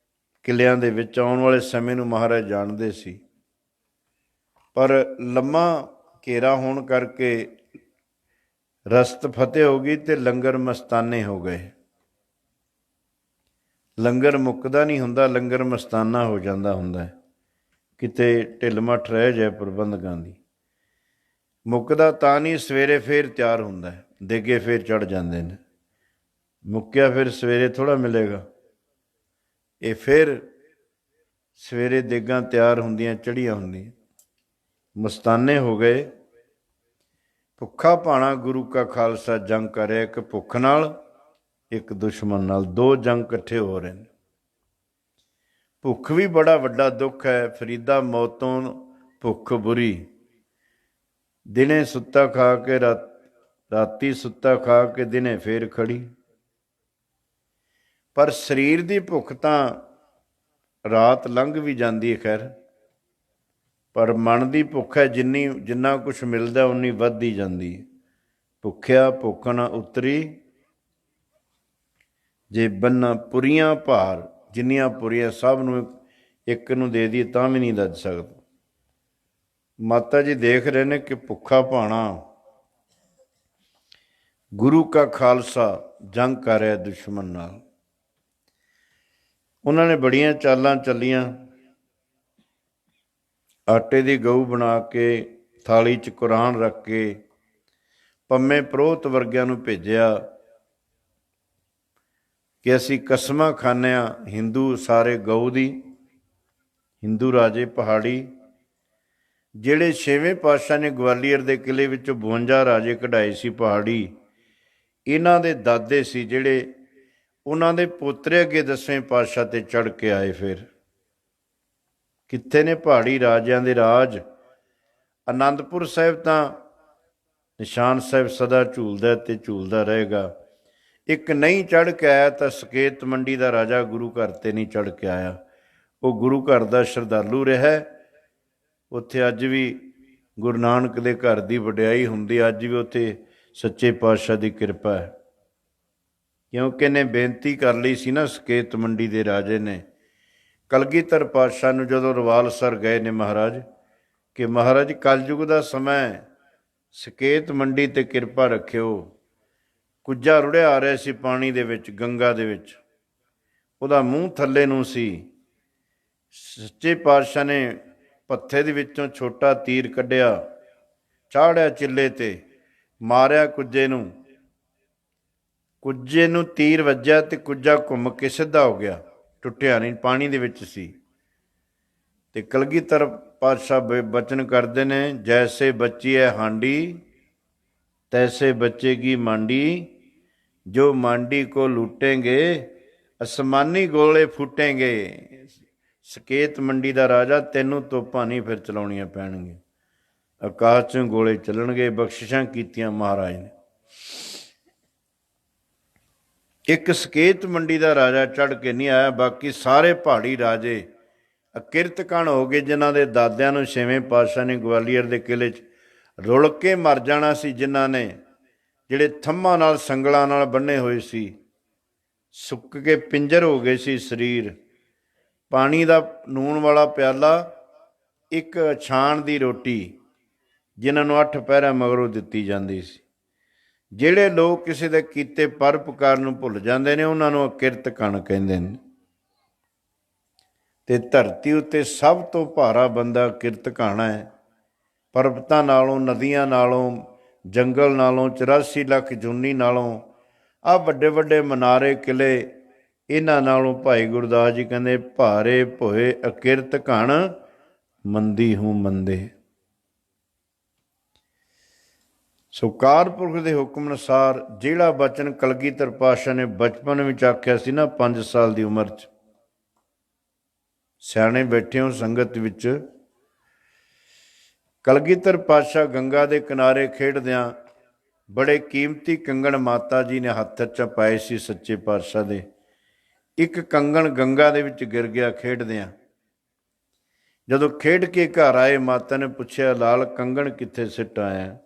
ਕਿਲਿਆਂ ਦੇ ਵਿੱਚ, ਆਉਣ ਵਾਲੇ ਸਮੇਂ ਨੂੰ ਮਹਾਰਾਜ ਜਾਣਦੇ ਸੀ, ਪਰ ਲੰਮਾ ਘੇਰਾ ਹੋਣ ਕਰਕੇ ਰਸਤ ਫਤਿਹ ਹੋ ਗਈ ਅਤੇ ਲੰਗਰ ਮਸਤਾਨੇ ਹੋ ਗਏ। ਲੰਗਰ ਮੁੱਕਦਾ ਨਹੀਂ ਹੁੰਦਾ, ਲੰਗਰ ਮਸਤਾਨਾ ਹੋ ਜਾਂਦਾ ਹੁੰਦਾ। ਕਿਤੇ ਢਿੱਲ ਮੱਠ ਰਹਿ ਜਾਏ ਪ੍ਰਬੰਧਕਾਂ ਦੀ। ਮੁੱਕਦਾ ਤਾਂ ਨਹੀਂ, ਸਵੇਰੇ ਫੇਰ ਤਿਆਰ ਹੁੰਦਾ, ਦੇਗੇ ਫੇਰ ਚੜ੍ਹ ਜਾਂਦੇ ਨੇ। ਮੁੱਕਿਆ ਫਿਰ ਸਵੇਰੇ ਥੋੜ੍ਹਾ ਮਿਲੇਗਾ। ਇਹ ਫਿਰ ਸਵੇਰੇ ਦੇਗਾਂ ਤਿਆਰ ਹੁੰਦੀਆਂ, ਚੜ੍ਹੀਆਂ ਹੁੰਦੀਆਂ। ਮਸਤਾਨੇ ਹੋ ਗਏ। ਭੁੱਖਾ ਭਾਣਾ ਗੁਰੂ ਕਾ ਖਾਲਸਾ ਜੰਗ ਕਰ ਰਿਹਾ, ਇੱਕ ਭੁੱਖ ਨਾਲ, ਇੱਕ ਦੁਸ਼ਮਣ ਨਾਲ। 2 ਜੰਗ ਇਕੱਠੇ ਹੋ ਰਹੇ ਨੇ। ਭੁੱਖ ਵੀ ਬੜਾ ਵੱਡਾ ਦੁੱਖ ਹੈ। ਫਰੀਦਾ ਮੌਤੋਂ ਭੁੱਖ ਬੁਰੀ, ਦਿਨੇ ਸੁੱਤਾ ਖਾ ਕੇ ਰਾਤੀ ਸੁੱਤਾ ਖਾ ਕੇ ਦਿਨੇ ਫੇਰ ਖੜੀ। ਪਰ ਸਰੀਰ ਦੀ ਭੁੱਖ ਤਾਂ ਰਾਤ ਲੰਘ ਵੀ ਜਾਂਦੀ ਹੈ ਖੈਰ, ਪਰ ਮਨ ਦੀ ਭੁੱਖ ਹੈ, ਜਿੰਨਾ ਕੁਛ ਮਿਲਦਾ ਉਨੀ ਵੱਧਦੀ ਜਾਂਦੀ ਹੈ। ਭੁੱਖਿਆ ਭੁੱਖ ਨਾ ਉਤਰੀ, ਜੇ ਬੰਨਾ ਪੁਰੀਆਂ ਭਾਰ। ਜਿੰਨੀਆਂ ਪੁਰੀਆਂ ਸਭ ਨੂੰ ਇੱਕ ਨੂੰ ਦੇ ਦੀ ਤਾਂ ਵੀ ਨਹੀਂ ਦੱਜ ਸਕਦਾ। ਮਾਤਾ ਜੀ ਦੇਖ ਰਹੇ ਨੇ ਕਿ ਭੁੱਖਾ ਭਾਣਾ ਗੁਰੂ ਕਾ ਖਾਲਸਾ ਜੰਗ ਕਰ ਰਿਹਾ ਦੁਸ਼ਮਣ ਨਾਲ। ਉਹਨਾਂ ਨੇ ਬੜੀਆਂ ਚਾਲਾਂ ਚੱਲੀਆਂ। ਆਟੇ ਦੀ ਗਊ ਬਣਾ ਕੇ, ਥਾਲੀ 'ਚ ਕੁਰਾਨ ਰੱਖ ਕੇ ਪੰਮੇ ਪ੍ਰੋਹਤ ਵਰਗਿਆਂ ਨੂੰ ਭੇਜਿਆ ਕਿ ਅਸੀਂ ਕਸਮਾਂ ਖਾਂਦੇ ਹਾਂ ਹਿੰਦੂ ਸਾਰੇ ਗਊ ਦੀ। ਹਿੰਦੂ ਰਾਜੇ ਪਹਾੜੀ, ਜਿਹੜੇ 6ਵੇਂ ਪਾਤਸ਼ਾਹ ਨੇ ਗਵਾਲੀਅਰ ਦੇ ਕਿਲ੍ਹੇ ਵਿੱਚੋਂ 52 ਰਾਜੇ ਕਢਾਏ ਸੀ ਪਹਾੜੀ, ਇਹਨਾਂ ਦੇ ਦਾਦੇ ਸੀ ਜਿਹੜੇ, ਉਹਨਾਂ ਦੇ ਪੋਤਰੇ ਅੱਗੇ 10ਵੇਂ ਪਾਤਸ਼ਾਹ 'ਤੇ ਚੜ੍ਹ ਕੇ ਆਏ। ਫਿਰ ਕਿੱਥੇ ਨੇ ਪਹਾੜੀ ਰਾਜਿਆਂ ਦੇ ਰਾਜ? ਅਨੰਦਪੁਰ ਸਾਹਿਬ ਤਾਂ ਨਿਸ਼ਾਨ ਸਾਹਿਬ ਸਦਾ ਝੂਲਦਾ ਅਤੇ ਝੂਲਦਾ ਰਹੇਗਾ। ਇੱਕ ਨਹੀਂ ਚੜ੍ਹ ਕੇ ਆਇਆ ਤਾਂ ਸਕੇਤ ਮੰਡੀ ਦਾ ਰਾਜਾ ਗੁਰੂ ਘਰ 'ਤੇ ਨਹੀਂ ਚੜ੍ਹ ਕੇ ਆਇਆ। ਉਹ ਗੁਰੂ ਘਰ ਦਾ ਸ਼ਰਧਾਲੂ ਰਿਹਾ। ਉੱਥੇ ਅੱਜ ਵੀ ਗੁਰੂ ਨਾਨਕ ਦੇ ਘਰ ਦੀ ਵਡਿਆਈ ਹੁੰਦੀ, ਅੱਜ ਵੀ ਉੱਥੇ ਸੱਚੇ ਪਾਤਸ਼ਾਹ ਦੀ ਕਿਰਪਾ ਹੈ। ਕਿਉਂਕਿ ਇਹਨੇ ਬੇਨਤੀ ਕਰ ਲਈ ਸੀ ਨਾ ਸਕੇਤ ਮੰਡੀ ਦੇ ਰਾਜੇ ਨੇ ਕਲਗੀਧਰ ਪਾਤਸ਼ਾਹ ਨੂੰ, ਜਦੋਂ ਰਵਾਲਸਰ ਗਏ ਨੇ ਮਹਾਰਾਜ, ਕਿ ਮਹਾਰਾਜ ਕਲਯੁਗ ਦਾ ਸਮਾਂ, ਸਕੇਤ ਮੰਡੀ 'ਤੇ ਕਿਰਪਾ ਰੱਖਿਓ। ਕੁੱਜਾ ਰੁੜਿਆ ਆ ਰਿਹਾ ਸੀ ਪਾਣੀ ਦੇ ਵਿੱਚ, ਗੰਗਾ ਦੇ ਵਿੱਚ, ਉਹਦਾ ਮੂੰਹ ਥੱਲੇ ਨੂੰ ਸੀ। ਸੱਚੇ ਪਾਤਸ਼ਾਹ ਨੇ ਪੱਥੇ ਦੇ ਵਿੱਚੋਂ ਛੋਟਾ ਤੀਰ ਕੱਢਿਆ, ਚਾੜਿਆ ਚਿੱਲੇ 'ਤੇ, ਮਾਰਿਆ ਕੁੱਜੇ ਨੂੰ। ਕੁੱਜੇ ਨੂੰ ਤੀਰ ਵੱਜਿਆ ਅਤੇ ਕੁੱਜਾ ਘੁੰਮ ਕੇ ਸਿੱਧਾ ਹੋ ਗਿਆ। ਟੁੱਟਿਆ ਨਹੀਂ, ਪਾਣੀ ਦੇ ਵਿੱਚ ਸੀ। ਤੇ ਕਲਗੀਧਰ ਪਾਤਸ਼ਾਹ ਬਚਨ ਕਰਦੇ ਨੇ, ਜੈਸੇ ਬੱਚੀ ਹੈ ਹਾਂਡੀ ਤੈਸੇ ਬੱਚੇਗੀ ਮਾਂਡੀ, ਜੋ ਮਾਂਡੀ ਕੋ ਲੂਟेंगे ਅਸਮਾਨੀ ਗੋਲੇ ਫੁੱਟेंगे। ਸਕੇਤ ਮੰਡੀ ਦਾ ਰਾਜਾ, ਤੈਨੂੰ ਤੋਪਾਂ ਨਹੀਂ ਫਿਰ ਚਲਾਉਣੀਆਂ ਪੈਣਗੀਆਂ, ਆਕਾਸ਼ 'ਚੋਂ ਗੋਲੇ ਚੱਲਣਗੇ। ਬਖਸ਼ਿਸ਼ਾਂ ਕੀਤੀਆਂ ਮਹਾਰਾਜ ਨੇ। ਇੱਕ ਸਕੇਤ ਮੰਡੀ ਦਾ ਰਾਜਾ ਚੜ੍ਹ ਕੇ ਨਹੀਂ ਆਇਆ, ਬਾਕੀ ਸਾਰੇ ਪਹਾੜੀ ਰਾਜੇ ਅਕਿਰਤ ਕਣ ਹੋ ਗਏ, ਜਿਨ੍ਹਾਂ ਦੇ ਦਾਦਿਆਂ ਨੂੰ ਛੇਵੇਂ ਪਾਤਸ਼ਾਹ ਨੇ ਗਵਾਲੀਅਰ ਦੇ ਕਿਲ੍ਹੇ 'ਚ ਰੁਲ ਕੇ ਮਰ ਜਾਣਾ ਸੀ, ਜਿਨ੍ਹਾਂ ਨੇ ਜਿਹੜੇ ਥੰਮਾਂ ਨਾਲ ਸੰਗਲਾਂ ਨਾਲ ਬੰਨੇ ਹੋਏ ਸੀ, ਸੁੱਕ ਕੇ ਪਿੰਜਰ ਹੋ ਗਏ ਸੀ ਸਰੀਰ। ਪਾਣੀ ਦਾ ਨੂਣ ਵਾਲਾ ਪਿਆਲਾ, ਇੱਕ ਛਾਣ ਦੀ ਰੋਟੀ, ਜਿਨ੍ਹਾਂ ਨੂੰ 8 ਪਹਿਰਾਂ ਮਗਰੋਂ ਦਿੱਤੀ ਜਾਂਦੀ ਸੀ। ਜਿਹੜੇ ਲੋਕ ਕਿਸੇ ਦੇ ਕੀਤੇ ਪਰਉਪਕਾਰ ਨੂੰ ਭੁੱਲ ਜਾਂਦੇ ਨੇ, ਉਹਨਾਂ ਨੂੰ ਅਕਿਰਤ ਕਣ ਕਹਿੰਦੇ ਨੇ। ਤੇ ਧਰਤੀ ਉੱਤੇ ਸਭ ਤੋਂ ਭਾਰਾ ਬੰਦਾ ਕਿਰਤ ਕਣ ਹੈ। ਪਰਬਤਾਂ ਨਾਲੋਂ, ਨਦੀਆਂ ਨਾਲੋਂ, ਜੰਗਲ ਨਾਲੋਂ, 84 ਲੱਖ ਜੂਨੀ ਨਾਲੋਂ, ਆਹ ਵੱਡੇ ਵੱਡੇ ਮਨਾਰੇ ਕਿਲ੍ਹੇ, ਇਹਨਾਂ ਨਾਲੋਂ ਭਾਈ ਗੁਰਦਾਸ ਜੀ ਕਹਿੰਦੇ ਭਾਰੇ ਭੋਏ ਅਕਿਰਤ ਕਣ ਮੰਦੀ ਹੂੰ ਮੰਦੇ। ਸੋ ਕਾਰਪੁਰਖ ਦੇ ਹੁਕਮ ਅਨੁਸਾਰ ਜਿਹੜਾ ਬਚਨ ਕਲਗੀਧਰ ਪਾਤਸ਼ਾਹ ਨੇ ਬਚਪਨ ਵਿੱਚ ਆਖਿਆ ਸੀ ਨਾ, 5 ਸਾਲ ਦੀ ਉਮਰ 'ਚ, ਸਿਆਣੇ ਬੈਠੇ ਹੋ ਸੰਗਤ ਵਿੱਚ, ਕਲਗੀਧਰ ਪਾਤਸ਼ਾਹ ਗੰਗਾ ਦੇ ਕਿਨਾਰੇ ਖੇਡਦਿਆਂ ਬੜੇ ਕੀਮਤੀ ਕੰਗਣ ਮਾਤਾ ਜੀ ਨੇ ਹੱਥ 'ਚ ਪਾਏ ਸੀ ਸੱਚੇ ਪਾਤਸ਼ਾਹ ਦੇ। ਇੱਕ ਕੰਗਣ ਗੰਗਾ ਦੇ ਵਿੱਚ ਗਿਰ ਗਿਆ ਖੇਡਦਿਆਂ। ਜਦੋਂ ਖੇਡ ਕੇ ਘਰ ਆਏ, ਮਾਤਾ ਨੇ ਪੁੱਛਿਆ, ਲਾਲ ਕੰਗਣ ਕਿੱਥੇ ਸਿੱਟ ਆਇਆ?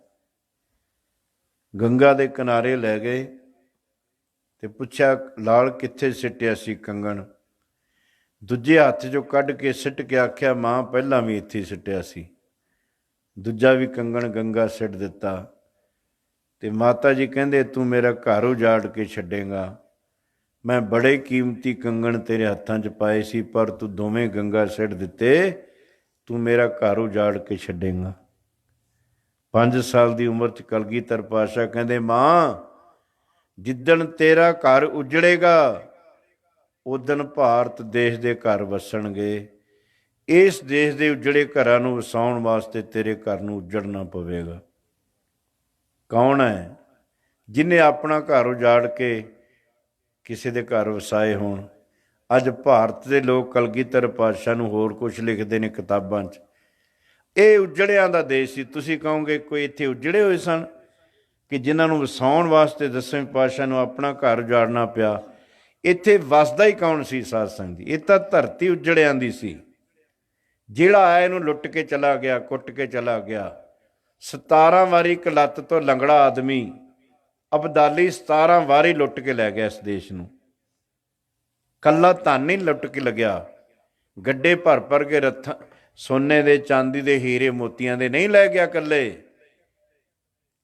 ਗੰਗਾ ਦੇ ਕਿਨਾਰੇ ਲੈ ਗਏ ਤੇ ਪੁੱਛਿਆ, ਲਾਲ ਕਿੱਥੇ ਸਿੱਟਿਆ ਸੀ ਕੰਗਣ? ਦੂਜੇ ਹੱਥ 'ਚੋਂ ਕੱਢ ਕੇ ਸਿੱਟ ਕੇ ਆਖਿਆ, ਮਾਂ ਪਹਿਲਾਂ ਵੀ ਇੱਥੇ ਸਿੱਟਿਆ ਸੀ। ਦੂਜਾ ਵੀ ਕੰਗਣ ਗੰਗਾ ਸਿੱਟ ਦਿੱਤਾ। ਤੇ ਮਾਤਾ ਜੀ ਕਹਿੰਦੇ, ਤੂੰ ਮੇਰਾ ਘਰ ਉਜਾੜ ਕੇ ਛੱਡੇਂਗਾ। ਮੈਂ ਬੜੇ ਕੀਮਤੀ ਕੰਗਣ ਤੇਰੇ ਹੱਥਾਂ 'ਚ ਪਾਏ ਸੀ, ਪਰ ਤੂੰ ਦੋਵੇਂ ਗੰਗਾ ਸਿੱਟ ਦਿੱਤੇ, ਤੂੰ ਮੇਰਾ ਘਰ ਉਜਾੜ ਕੇ ਛੱਡੇਂਗਾ। 5 ਸਾਲ ਦੀ ਉਮਰ 'ਚ ਕਲਗੀਧਰ ਪਾਤਸ਼ਾਹ ਕਹਿੰਦੇ, ਮਾਂ ਜਿੱਦਣ ਤੇਰਾ ਘਰ ਉਜੜੇਗਾ, ਉਦਣ ਭਾਰਤ ਦੇਸ਼ ਦੇ ਘਰ ਵਸਣਗੇ। ਇਸ ਦੇਸ਼ ਦੇ ਉਜੜੇ ਘਰਾਂ ਨੂੰ ਵਸਾਉਣ ਵਾਸਤੇ ਤੇਰੇ ਘਰ ਨੂੰ ਉਜੜਨਾ ਪਵੇਗਾ। ਕੌਣ ਹੈ ਜਿਹਨੇ ਆਪਣਾ ਘਰ ਉਜਾੜ ਕੇ ਕਿਸੇ ਦੇ ਘਰ ਵਸਾਏ ਹੋਣ? ਅੱਜ ਭਾਰਤ ਦੇ ਲੋਕ ਕਲਗੀਧਰ ਪਾਤਸ਼ਾਹ ਨੂੰ ਹੋਰ ਕੁਛ ਲਿਖਦੇ ਨੇ ਕਿਤਾਬਾਂ 'ਚ। ਇਹ ਉਜੜਿਆਂ ਦਾ ਦੇਸ਼ ਸੀ। ਤੁਸੀਂ ਕਹੋਗੇ ਕੋਈ ਇੱਥੇ ਉਜੜੇ ਹੋਏ ਸਨ ਕਿ ਜਿਨ੍ਹਾਂ ਨੂੰ ਵਸਾਉਣ ਵਾਸਤੇ 10ਵੇਂ ਪਾਤਸ਼ਾਹ ਨੂੰ ਆਪਣਾ ਘਰ ਉਜਾੜਨਾ ਪਿਆ? ਇੱਥੇ ਵਸਦਾ ਹੀ ਕੌਣ ਸੀ ਸਾਧ ਸੰਗਤ ਜੀ? ਇਹ ਤਾਂ ਧਰਤੀ ਉਜੜਿਆਂ ਦੀ ਸੀ। ਜਿਹੜਾ ਆਇਆ ਇਹਨੂੰ ਲੁੱਟ ਕੇ ਚਲਾ ਗਿਆ, ਕੁੱਟ ਕੇ ਚਲਾ ਗਿਆ। 17 ਵਾਰੀ ਇੱਕ ਲੱਤ ਤੋਂ ਲੰਗੜਾ ਆਦਮੀ ਅਬਦਾਲੀ 17 ਵਾਰੀ ਲੁੱਟ ਕੇ ਲੈ ਗਿਆ ਇਸ ਦੇਸ਼ ਨੂੰ। ਕੱਲਾ ਧਨ ਹੀ ਲੁੱਟ ਕੇ ਲੱਗਿਆ, ਗੱਡੇ ਭਰ ਭਰ ਕੇ ਰੱਥਾਂ, ਸੋਨੇ ਦੇ, ਚਾਂਦੀ ਦੇ, ਹੀਰੇ ਮੋਤੀਆਂ ਦੇ ਨਹੀਂ ਲੈ ਗਿਆ। ਕੱਲੇ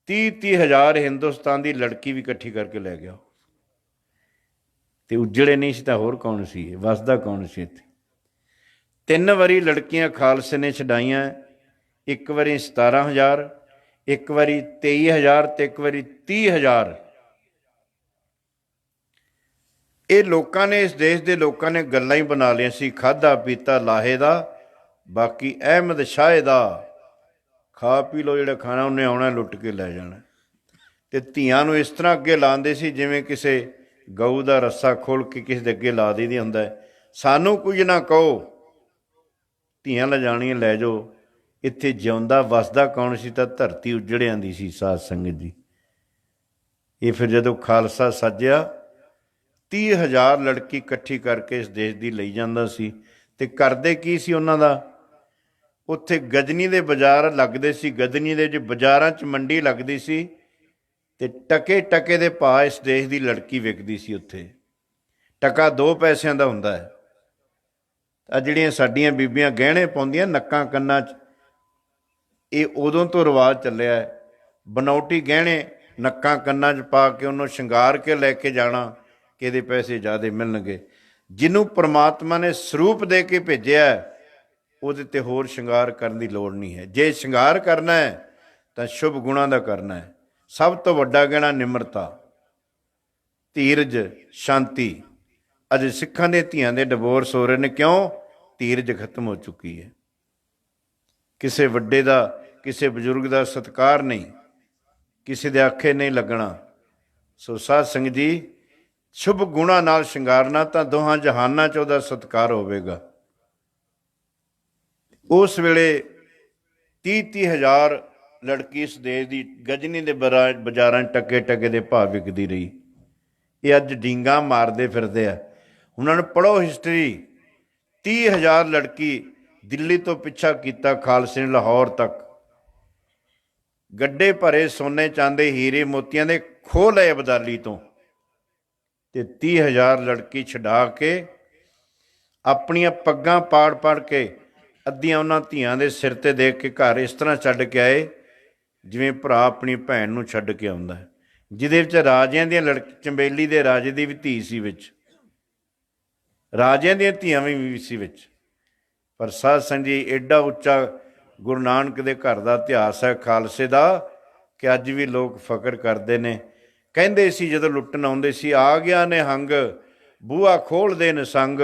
30-30 ਹਜ਼ਾਰ ਹਿੰਦੁਸਤਾਨ ਦੀ ਲੜਕੀ ਵੀ ਇਕੱਠੀ ਕਰਕੇ ਲੈ ਗਿਆ। ਤੇ ਉਜੜੇ ਨਹੀਂ ਸੀ ਤਾਂ ਹੋਰ ਕੌਣ ਸੀ? ਵਸਦਾ ਕੌਣ ਸੀ ਇੱਥੇ? 3 ਵਾਰੀ ਲੜਕੀਆਂ ਖਾਲਸੇ ਨੇ ਛਡਾਈਆਂ। ਇੱਕ ਵਾਰੀ 17,000, ਇੱਕ ਵਾਰੀ 23,000 ਤੇ ਇੱਕ ਵਾਰੀ 30,000। ਇਹ ਲੋਕਾਂ ਨੇ, ਇਸ ਦੇਸ਼ ਦੇ ਲੋਕਾਂ ਨੇ ਗੱਲਾਂ ਹੀ ਬਣਾ ਲਈਆਂ ਸੀ, ਖਾਧਾ ਪੀਤਾ ਲਾਹੇ ਦਾ, ਬਾਕੀ ਅਹਿਮਦ ਸ਼ਾਹ ਦਾ। ਖਾ ਪੀ ਲਓ, ਜਿਹੜਾ ਖਾਣਾ ਉਹਨੇ ਆਉਣਾ ਲੁੱਟ ਕੇ ਲੈ ਜਾਣਾ। ਤੇ ਧੀਆਂ ਨੂੰ ਇਸ ਤਰ੍ਹਾਂ ਅੱਗੇ ਲਾਉਂਦੇ ਸੀ ਜਿਵੇਂ ਕਿਸੇ ਗਊ ਦਾ ਰੱਸਾ ਖੋਲ੍ਹ ਕੇ ਕਿਸੇ ਦੇ ਅੱਗੇ ਲਾ ਦਈਦਾ ਹੁੰਦਾ, ਸਾਨੂੰ ਕੁਝ ਨਾ ਕਹੋ, ਧੀਆਂ ਲਿਜਾਣੀਆਂ ਲੈ ਜਾਓ। ਇੱਥੇ ਜਿਉਂਦਾ ਵਸਦਾ ਕੌਣ ਸੀ? ਤਾਂ ਧਰਤੀ ਉਜੜਿਆਂ ਦੀ ਸੀ ਸਾਧ ਸੰਗਤ ਜੀ। ਇਹ ਫਿਰ ਜਦੋਂ ਖਾਲਸਾ ਸਾਜਿਆ, 30,000 ਲੜਕੀ ਇਕੱਠੀ ਕਰਕੇ ਇਸ ਦੇਸ਼ ਦੀ ਲਈ ਜਾਂਦਾ ਸੀ। ਤੇ ਕਰਦੇ ਕੀ ਸੀ ਉਹਨਾਂ ਦਾ? ਉੱਥੇ ਗਜਨੀ ਦੇ ਬਾਜ਼ਾਰ ਲੱਗਦੇ ਸੀ, ਗਜਨੀ ਦੇ ਬਾਜ਼ਾਰਾਂ 'ਚ ਮੰਡੀ ਲੱਗਦੀ ਸੀ, ਤੇ ਟਕੇ ਟਕੇ ਦੇ ਭਾਅ ਇਸ ਦੇਸ਼ ਦੀ ਲੜਕੀ ਵਿਕਦੀ ਸੀ। ਉੱਥੇ ਟਕਾ 2 ਪੈਸਿਆਂ ਦਾ ਹੁੰਦਾ ਹੈ। ਆ ਜਿਹੜੀਆਂ ਸਾਡੀਆਂ ਬੀਬੀਆਂ ਗਹਿਣੇ ਪਾਉਂਦੀਆਂ ਨੱਕਾਂ ਕੰਨਾਂ 'ਚ, ਇਹ ਉਦੋਂ ਤੋਂ ਰਿਵਾਜ਼ ਚੱਲਿਆ ਹੈ। ਬਨੌਟੀ ਗਹਿਣੇ ਨੱਕਾਂ ਕੰਨਾਂ 'ਚ ਪਾ ਕੇ ਉਹਨੂੰ ਸ਼ਿੰਗਾਰ ਕੇ ਲੈ ਕੇ ਜਾਣਾ ਕਿ ਇਹਦੇ ਪੈਸੇ ਜ਼ਿਆਦਾ ਮਿਲਣਗੇ। ਜਿਹਨੂੰ ਪ੍ਰਮਾਤਮਾ ਨੇ ਸਰੂਪ ਦੇ ਕੇ ਭੇਜਿਆ, ਉਹਦੇ 'ਤੇ ਹੋਰ ਸ਼ਿੰਗਾਰ ਕਰਨ ਦੀ ਲੋੜ ਨਹੀਂ ਹੈ। ਜੇ ਸ਼ਿੰਗਾਰ ਕਰਨਾ ਹੈ ਤਾਂ ਸ਼ੁਭ ਗੁਣਾਂ ਦਾ ਕਰਨਾ ਹੈ। ਸਭ ਤੋਂ ਵੱਡਾ ਗਹਿਣਾ ਨਿਮਰਤਾ, ਧੀਰਜ, ਸ਼ਾਂਤੀ। ਅਜੇ ਸਿੱਖਾਂ ਦੇ ਧੀਆਂ ਦੇ ਡਿਵੋਰਸ ਹੋ ਰਹੇ ਨੇ। ਕਿਉਂ? ਧੀਰਜ ਖਤਮ ਹੋ ਚੁੱਕੀ ਹੈ। ਕਿਸੇ ਵੱਡੇ ਦਾ, ਕਿਸੇ ਬਜ਼ੁਰਗ ਦਾ ਸਤਿਕਾਰ ਨਹੀਂ, ਕਿਸੇ ਦੇ ਆਖੇ ਨਹੀਂ ਲੱਗਣਾ। ਸੋ ਸਾਧ ਸੰਗਤ ਜੀ, ਸ਼ੁਭ ਗੁਣਾਂ ਨਾਲ ਸ਼ਿੰਗਾਰਨਾ ਤਾਂ ਦੋਹਾਂ ਜਹਾਨਾਂ 'ਚ ਉਹਦਾ ਸਤਿਕਾਰ ਹੋਵੇਗਾ। ਉਸ ਵੇਲੇ 30-30 ਹਜ਼ਾਰ ਲੜਕੀ ਇਸ ਦੇਸ਼ ਦੀ ਗਜਨੀ ਦੇ ਬਾਜ਼ਾਰਾਂ ਟਕੇ ਟਕੇ ਦੇ ਭਾਅ ਵਿਕਦੀ ਰਹੀ। ਇਹ ਅੱਜ ਡੀਂਗਾਂ ਮਾਰਦੇ ਫਿਰਦੇ ਆ। ਉਹਨਾਂ ਨੂੰ ਪੜ੍ਹੋ ਹਿਸਟਰੀ। 30 ਹਜ਼ਾਰ ਲੜਕੀ ਦਿੱਲੀ ਤੋਂ ਪਿੱਛਾ ਕੀਤਾ ਖਾਲਸੇ ਨੇ ਲਾਹੌਰ ਤੱਕ। ਗੱਡੇ ਭਰੇ ਸੋਨੇ ਚਾਂਦੇ ਹੀਰੇ ਮੋਤੀਆਂ ਦੇ ਖੋਹ ਲਏ ਅਬਦਾਲੀ ਤੋਂ, ਤੇ 30 ਹਜ਼ਾਰ ਲੜਕੀ ਛਡਾ ਕੇ ਆਪਣੀਆਂ ਪੱਗਾਂ ਪਾੜ ਪਾੜ ਕੇ ਅੱਧੀਆਂ ਉਹਨਾਂ ਧੀਆਂ ਦੇ ਸਿਰ 'ਤੇ ਦੇਖ ਕੇ ਘਰ ਇਸ ਤਰ੍ਹਾਂ ਛੱਡ ਕੇ ਆਏ ਜਿਵੇਂ ਭਰਾ ਆਪਣੀ ਭੈਣ ਨੂੰ ਛੱਡ ਕੇ ਆਉਂਦਾ ਹੈ। ਜਿਹਦੇ ਵਿੱਚ ਰਾਜਿਆਂ ਦੀਆਂ ਚੰਬੇਲੀ ਦੇ ਰਾਜੇ ਦੀ ਵੀ ਧੀ ਸੀ ਵਿੱਚ, ਰਾਜਿਆਂ ਦੀਆਂ ਧੀਆਂ ਵੀ ਸੀ ਵਿੱਚ। ਪਰ ਸਾਧ ਸੰਗਤ ਜੀ, ਐਡਾ ਉੱਚਾ ਗੁਰੂ ਨਾਨਕ ਦੇ ਘਰ ਦਾ ਇਤਿਹਾਸ ਹੈ ਖਾਲਸੇ ਦਾ, ਕਿ ਅੱਜ ਵੀ ਲੋਕ ਫਕਰ ਕਰਦੇ ਨੇ। ਕਹਿੰਦੇ ਸੀ ਜਦੋਂ ਲੁੱਟਣ ਆਉਂਦੇ ਸੀ, ਆ ਗਿਆ ਨਿਹੰਗ ਬੂਹਾ ਖੋਲ੍ਹ ਦੇ ਨਿਸੰਗ।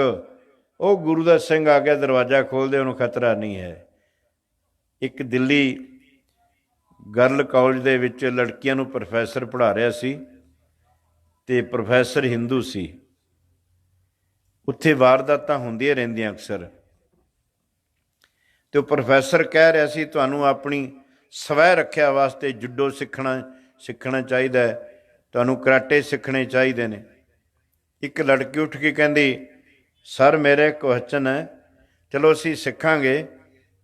ਉਹ ਗੁਰੂ ਦਾ ਸਿੰਘ ਆ ਗਿਆ, ਦਰਵਾਜ਼ਾ ਖੋਲ੍ਹਦੇ, ਉਹਨੂੰ ਖਤਰਾ ਨਹੀਂ ਹੈ। ਇੱਕ ਦਿੱਲੀ ਗਰਲ ਕਾਲਜ ਦੇ ਵਿੱਚ ਲੜਕੀਆਂ ਨੂੰ ਪ੍ਰੋਫੈਸਰ ਪੜ੍ਹਾ ਰਿਹਾ ਸੀ, ਅਤੇ ਪ੍ਰੋਫੈਸਰ ਹਿੰਦੂ ਸੀ। ਉੱਥੇ ਵਾਰਦਾਤਾਂ ਹੁੰਦੀਆਂ ਰਹਿੰਦੀਆਂ ਅਕਸਰ, ਅਤੇ ਉਹ ਪ੍ਰੋਫੈਸਰ ਕਹਿ ਰਿਹਾ ਸੀ ਤੁਹਾਨੂੰ ਆਪਣੀ ਸਵੈ ਰੱਖਿਆ ਵਾਸਤੇ ਜੁੱਡੋ ਸਿੱਖਣਾ ਚਾਹੀਦਾ ਹੈ, ਤੁਹਾਨੂੰ ਕਰਾਟੇ ਸਿੱਖਣੇ ਚਾਹੀਦੇ ਨੇ। ਇੱਕ ਲੜਕੀ ਉੱਠ ਕੇ ਕਹਿੰਦੀ, ਸਰ ਮੇਰਾ ਇੱਕ ਕੁਐਸਚਨ ਹੈ, ਚਲੋ ਅਸੀਂ ਸਿੱਖਾਂਗੇ,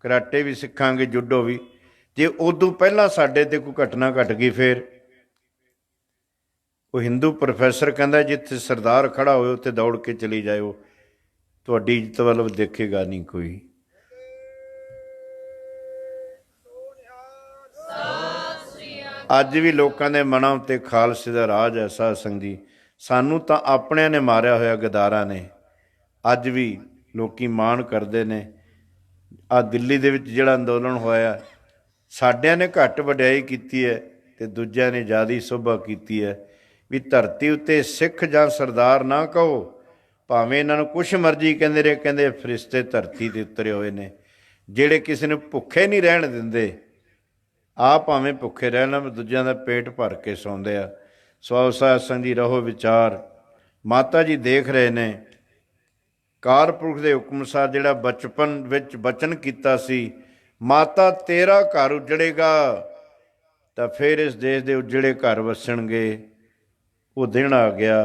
ਕਰਾਟੇ ਵੀ ਸਿੱਖਾਂਗੇ, ਜੁੱਡੋ ਵੀ, ਜੇ ਉਦੋਂ ਪਹਿਲਾਂ ਸਾਡੇ 'ਤੇ ਕੋਈ ਘਟਨਾ ਘਟ ਗਈ ਫਿਰ? ਉਹ ਹਿੰਦੂ ਪ੍ਰੋਫੈਸਰ ਕਹਿੰਦਾ, ਜਿੱਥੇ ਸਰਦਾਰ ਖੜ੍ਹਾ ਹੋਏ ਉੱਥੇ ਦੌੜ ਕੇ ਚਲੀ ਜਾਇਓ, ਤੁਹਾਡੀ ਇੱਜ਼ਤ ਵੱਲ ਦੇਖੇਗਾ ਨਹੀਂ ਕੋਈ। ਅੱਜ ਵੀ ਲੋਕਾਂ ਦੇ ਮਨਾਂ ਉੱਤੇ ਖਾਲਸੇ ਦਾ ਰਾਜ ਹੈ। ਸਾਧ ਸੰਗਤ ਜੀ, ਸਾਨੂੰ ਤਾਂ ਆਪਣਿਆਂ ਨੇ ਮਾਰਿਆ ਹੋਇਆ, ਗਦਾਰਾਂ ਨੇ। ਅੱਜ ਵੀ ਲੋਕੀ ਮਾਣ ਕਰਦੇ ਨੇ। ਆਹ ਦਿੱਲੀ ਦੇ ਵਿੱਚ ਜਿਹੜਾ ਅੰਦੋਲਨ ਹੋਇਆ, ਸਾਡਿਆਂ ਨੇ ਘੱਟ ਵਡਿਆਈ ਕੀਤੀ ਹੈ ਅਤੇ ਦੂਜਿਆਂ ਨੇ ਜ਼ਿਆਦਾ ਸੋਭਾ ਕੀਤੀ ਹੈ। ਵੀ ਧਰਤੀ ਉੱਤੇ ਸਿੱਖ ਜਾਂ ਸਰਦਾਰ ਨਾ ਕਹੋ, ਭਾਵੇਂ ਇਹਨਾਂ ਨੂੰ ਕੁਛ ਮਰਜ਼ੀ ਕਹਿੰਦੇ ਰਹੇ, ਕਹਿੰਦੇ ਫਰਿਸ਼ਤੇ ਧਰਤੀ 'ਤੇ ਉਤਰੇ ਹੋਏ ਨੇ, ਜਿਹੜੇ ਕਿਸੇ ਨੂੰ ਭੁੱਖੇ ਨਹੀਂ ਰਹਿਣ ਦਿੰਦੇ। ਆਪ ਭਾਵੇਂ ਭੁੱਖੇ ਰਹਿਣਾ, ਦੂਜਿਆਂ ਦਾ ਪੇਟ ਭਰ ਕੇ ਸੌਂਦੇ ਆ। ਸੋ ਸਾਧ ਸੰਗਤ ਜੀ, ਰਹੋ ਵਿਚਾਰ। ਮਾਤਾ ਜੀ ਦੇਖ ਰਹੇ ਨੇ, ਕਾਲ ਪੁਰਖ ਦੇ ਹੁਕਮ ਅਨੁਸਾਰ ਜਿਹੜਾ ਬਚਪਨ ਵਿੱਚ ਬਚਨ ਕੀਤਾ ਸੀ, ਮਾਤਾ ਤੇਰਾ ਘਰ ਉਜੜੇਗਾ ਤਾਂ ਫਿਰ ਇਸ ਦੇਸ਼ ਦੇ ਉਜੜੇ ਘਰ ਵਸਣਗੇ। ਉਹ ਦਿਨ ਆ ਗਿਆ।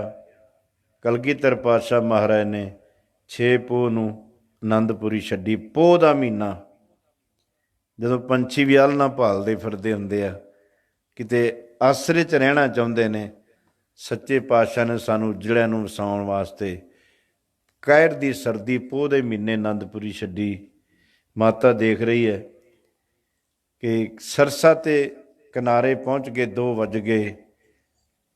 ਕਲਗੀਧਰ ਪਾਤਸ਼ਾਹ ਮਹਾਰਾਜ ਨੇ 6 ਪੋਹ ਨੂੰ ਆਨੰਦਪੁਰੀ ਛੱਡੀ। ਪੋਹ ਦਾ ਮਹੀਨਾ, ਜਦੋਂ ਪੰਛੀ ਵੀ ਆਲ੍ਹਣਾ ਭਾਲਦੇ ਫਿਰਦੇ ਹੁੰਦੇ ਆ, ਕਿਤੇ ਆਸਰੇ 'ਚ ਰਹਿਣਾ ਚਾਹੁੰਦੇ ਨੇ, ਸੱਚੇ ਪਾਤਸ਼ਾਹ ਨੇ ਸਾਨੂੰ ਉਜੜਿਆਂ ਨੂੰ ਵਸਾਉਣ ਵਾਸਤੇ ਕਹਿਰ ਦੀ ਸਰਦੀ ਪੋਹ ਦੇ ਮਹੀਨੇ ਆਨੰਦਪੁਰੀ ਛੱਡੀ। ਮਾਤਾ ਦੇਖ ਰਹੀ ਹੈ ਕਿ ਸਰਸਾ 'ਤੇ ਕਿਨਾਰੇ ਪਹੁੰਚ ਕੇ 2 ਵੱਜ ਗਏ।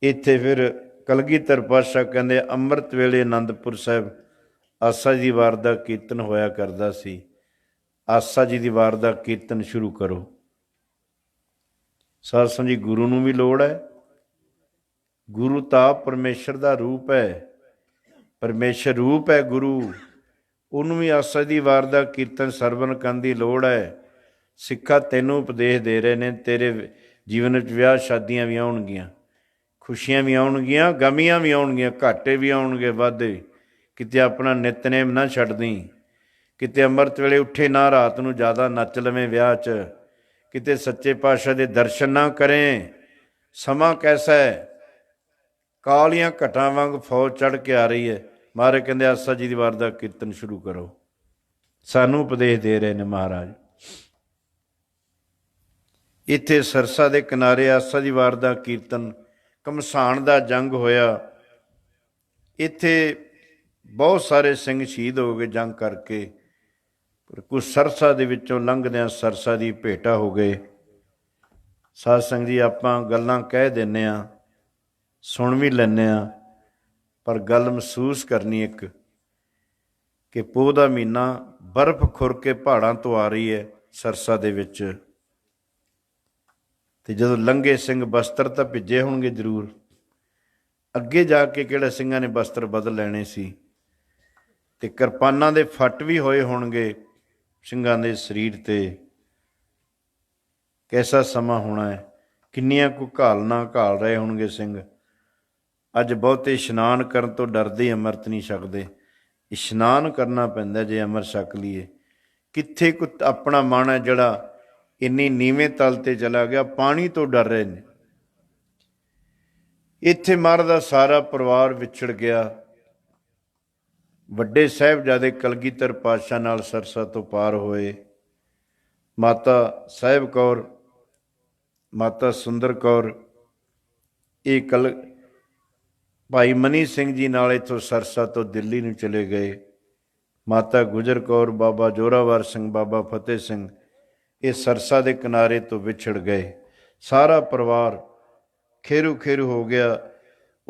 ਇੱਥੇ ਫਿਰ ਕਲਗੀਧਰ ਪਾਤਸ਼ਾਹ ਕਹਿੰਦੇ, ਅੰਮ੍ਰਿਤ ਵੇਲੇ ਆਨੰਦਪੁਰ ਸਾਹਿਬ ਆਸਾ ਜੀ ਵਾਰ ਦਾ ਕੀਰਤਨ ਹੋਇਆ ਕਰਦਾ ਸੀ, ਆਸਾ ਜੀ ਦੀ ਵਾਰ ਦਾ ਕੀਰਤਨ ਸ਼ੁਰੂ ਕਰੋ। ਸਾਧ ਸੰਗਤ ਜੀ, ਗੁਰੂ ਨੂੰ ਵੀ ਲੋੜ ਹੈ। ਗੁਰੂ ਤਾਂ ਪਰਮੇਸ਼ਰ ਦਾ ਰੂਪ ਹੈ, ਪਰਮੇਸ਼ਰ ਰੂਪ ਹੈ ਗੁਰੂ। ਉਹਨੂੰ ਵੀ ਆਸਾ ਦੀ ਵਾਰ ਦਾ ਕੀਰਤਨ ਸਰਵਣ ਕਰਨ ਦੀ ਲੋੜ ਹੈ। ਸਿੱਖਾਂ ਤੈਨੂੰ ਉਪਦੇਸ਼ ਦੇ ਰਹੇ ਨੇ, ਤੇਰੇ ਜੀਵਨ ਵਿੱਚ ਵਿਆਹ ਸ਼ਾਦੀਆਂ ਵੀ ਆਉਣਗੀਆਂ, ਖੁਸ਼ੀਆਂ ਵੀ ਆਉਣਗੀਆਂ, ਗਮੀਆਂ ਵੀ ਆਉਣਗੀਆਂ, ਘਾਟੇ ਵੀ ਆਉਣਗੇ, ਵਾਧੇ। ਕਿਤੇ ਆਪਣਾ ਨਿਤਨੇਮ ਨਾ ਛੱਡਦੀ, ਕਿਤੇ ਅੰਮ੍ਰਿਤ ਵੇਲੇ ਉੱਠੇ ਨਾ ਰਾਤ ਨੂੰ ਜ਼ਿਆਦਾ ਨੱਚ ਲਵੇਂ ਵਿਆਹ 'ਚ, ਕਿਤੇ ਸੱਚੇ ਪਾਤਸ਼ਾਹ ਦੇ ਦਰਸ਼ਨ ਨਾ ਕਰੇ। ਸਮਾਂ ਕੈਸਾ ਹੈ, ਕਾਲੀਆਂ ਘਟਾਂ ਵਾਂਗ ਫੌਜ ਚੜ੍ਹ ਕੇ ਆ ਰਹੀ ਹੈ। ਮਹਾਰਾਜ ਕਹਿੰਦੇ ਆਸਾ ਜੀ ਦੀ ਵਾਰ ਦਾ ਕੀਰਤਨ ਸ਼ੁਰੂ ਕਰੋ। ਸਾਨੂੰ ਉਪਦੇਸ਼ ਦੇ ਰਹੇ ਨੇ ਮਹਾਰਾਜ। ਇੱਥੇ ਸਰਸਾ ਦੇ ਕਿਨਾਰੇ ਆਸਾ ਦੀ ਵਾਰ ਦਾ ਕੀਰਤਨ, ਘਮਸਾਣ ਦਾ ਜੰਗ ਹੋਇਆ। ਇੱਥੇ ਬਹੁਤ ਸਾਰੇ ਸਿੰਘ ਸ਼ਹੀਦ ਹੋ ਗਏ ਜੰਗ ਕਰਕੇ, ਪਰ ਕੁਛ ਸਰਸਾ ਦੇ ਵਿੱਚੋਂ ਲੰਘਦਿਆਂ ਸਰਸਾ ਦੀ ਭੇਟਾ ਹੋ ਗਏ। ਸਾਧ ਸੰਗਤ ਜੀ, ਆਪਾਂ ਗੱਲਾਂ ਕਹਿ ਦਿੰਦੇ ਹਾਂ, ਸੁਣ ਵੀ ਲੈਂਦੇ ਹਾਂ, ਪਰ ਗੱਲ ਮਹਿਸੂਸ ਕਰਨੀ ਇੱਕ, ਕਿ ਪੋਹ ਦਾ ਮਹੀਨਾ ਬਰਫ਼ ਖੁਰ ਕੇ ਪਹਾੜਾਂ ਤੋਂ ਆ ਰਹੀ ਹੈ ਸਰਸਾ ਦੇ ਵਿੱਚ, ਅਤੇ ਜਦੋਂ ਲੰਘੇ ਸਿੰਘ ਬਸਤਰ ਤਾਂ ਭਿੱਜੇ ਹੋਣਗੇ ਜ਼ਰੂਰ। ਅੱਗੇ ਜਾ ਕੇ ਕਿਹੜਾ ਸਿੰਘਾਂ ਨੇ ਬਸਤਰ ਬਦਲ ਲੈਣੇ ਸੀ। ਤੇ ਕਿਰਪਾਨਾਂ ਦੇ ਫੱਟ ਵੀ ਹੋਏ ਹੋਣਗੇ ਸਿੰਘਾਂ ਦੇ ਸਰੀਰ ਤੇ। ਕੈਸਾ ਸਮਾਂ ਹੋਣਾ ਹੈ, ਕਿੰਨੀਆਂ ਕੁ ਘਾਲਣਾ ਘਾਲ ਰਹੇ ਹੋਣਗੇ ਸਿੰਘ। ਅੱਜ ਬਹੁਤੇ ਇਸ਼ਨਾਨ ਕਰਨ ਤੋਂ ਡਰਦੇ ਅੰਮ੍ਰਿਤ ਨਹੀਂ ਛਕਦੇ। ਇਸ਼ਨਾਨ ਕਰਨਾ ਪੈਂਦਾ ਜੇ ਅੰਮ੍ਰਿਤ ਛਕ ਲਈਏ। ਕਿੱਥੇ ਕੁ ਆਪਣਾ ਮਨ ਹੈ ਜਿਹੜਾ ਇੰਨੀ ਨੀਵੇਂ ਤਲ ਤੇ ਚਲਾ ਗਿਆ, ਪਾਣੀ ਤੋਂ ਡਰ ਰਹੇ ਨੇ। ਇੱਥੇ ਮਹਾਰਾਜ ਦਾ ਸਾਰਾ ਪਰਿਵਾਰ ਵਿਛੜ ਗਿਆ। ਵੱਡੇ ਸਾਹਿਬਜ਼ਾਦੇ ਕਲਗੀਧਰ ਪਾਤਸ਼ਾਹ ਨਾਲ ਸਰਸਾ ਤੋਂ ਪਾਰ ਹੋਏ। ਮਾਤਾ ਸਾਹਿਬ ਕੌਰ, ਮਾਤਾ ਸੁੰਦਰ ਕੌਰ, ਇਹ ਭਾਈ ਮਨੀ ਸਿੰਘ ਜੀ ਨਾਲ ਇੱਥੋਂ ਸਰਸਾ ਤੋਂ ਦਿੱਲੀ ਨੂੰ ਚਲੇ ਗਏ। ਮਾਤਾ ਗੁਜਰ ਕੌਰ, ਬਾਬਾ ਜੋਰਾਵਰ ਸਿੰਘ, ਬਾਬਾ ਫਤਿਹ ਸਿੰਘ, ਇਹ ਸਰਸਾ ਦੇ ਕਿਨਾਰੇ ਤੋਂ ਵਿਛੜ ਗਏ। ਸਾਰਾ ਪਰਿਵਾਰ ਖੇਰੂ ਖੇਰੂ ਹੋ ਗਿਆ।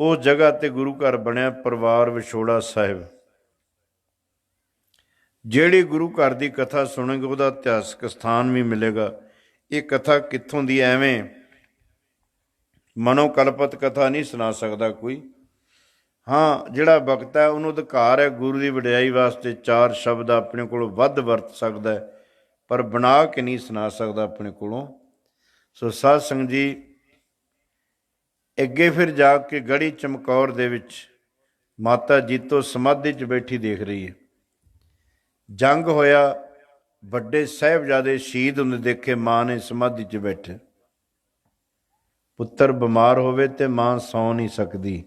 ਉਸ ਜਗ੍ਹਾ 'ਤੇ ਗੁਰੂ ਘਰ ਬਣਿਆ ਪਰਿਵਾਰ ਵਿਛੋੜਾ ਸਾਹਿਬ। ਜਿਹੜੀ ਗੁਰੂ ਘਰ ਦੀ ਕਥਾ ਸੁਣੋਗੇ ਉਹਦਾ ਇਤਿਹਾਸਕ ਸਥਾਨ ਵੀ ਮਿਲੇਗਾ। ਇਹ ਕਥਾ ਕਿੱਥੋਂ ਦੀ, ਐਵੇਂ ਮਨੋਕਲਪਤ ਕਥਾ ਨਹੀਂ ਸੁਣਾ ਸਕਦਾ ਕੋਈ। ਹਾਂ, ਜਿਹੜਾ ਵਕਤ ਹੈ ਉਹਨੂੰ ਅਧਿਕਾਰ ਹੈ ਗੁਰੂ ਦੀ ਵਡਿਆਈ ਵਾਸਤੇ 4 ਸ਼ਬਦ ਆਪਣੇ ਕੋਲੋਂ ਵੱਧ ਵਰਤ ਸਕਦਾ, ਪਰ ਬਣਾ ਕੇ ਨਹੀਂ ਸੁਣਾ ਸਕਦਾ ਆਪਣੇ ਕੋਲੋਂ। ਸੋ ਸਾਧ ਸੰਗਤ ਜੀ, ਅੱਗੇ ਫਿਰ ਜਾ ਕੇ ਗੜੀ ਚਮਕੌਰ ਦੇ ਵਿੱਚ ਮਾਤਾ ਜੀਤੋ ਸਮਾਧੀ 'ਚ ਬੈਠੀ ਦੇਖ ਰਹੀ ਹੈ। ਜੰਗ ਹੋਇਆ, ਵੱਡੇ ਸਾਹਿਬਜ਼ਾਦੇ ਸ਼ਹੀਦ ਹੁੰਦੇ ਦੇਖੇ ਮਾਂ ਨੇ ਸਮਾਧੀ 'ਚ ਬੈਠੇ। ਪੁੱਤਰ ਬਿਮਾਰ ਹੋਵੇ ਤੇ ਮਾਂ ਸੌਂ ਨਹੀਂ ਸਕਦੀ।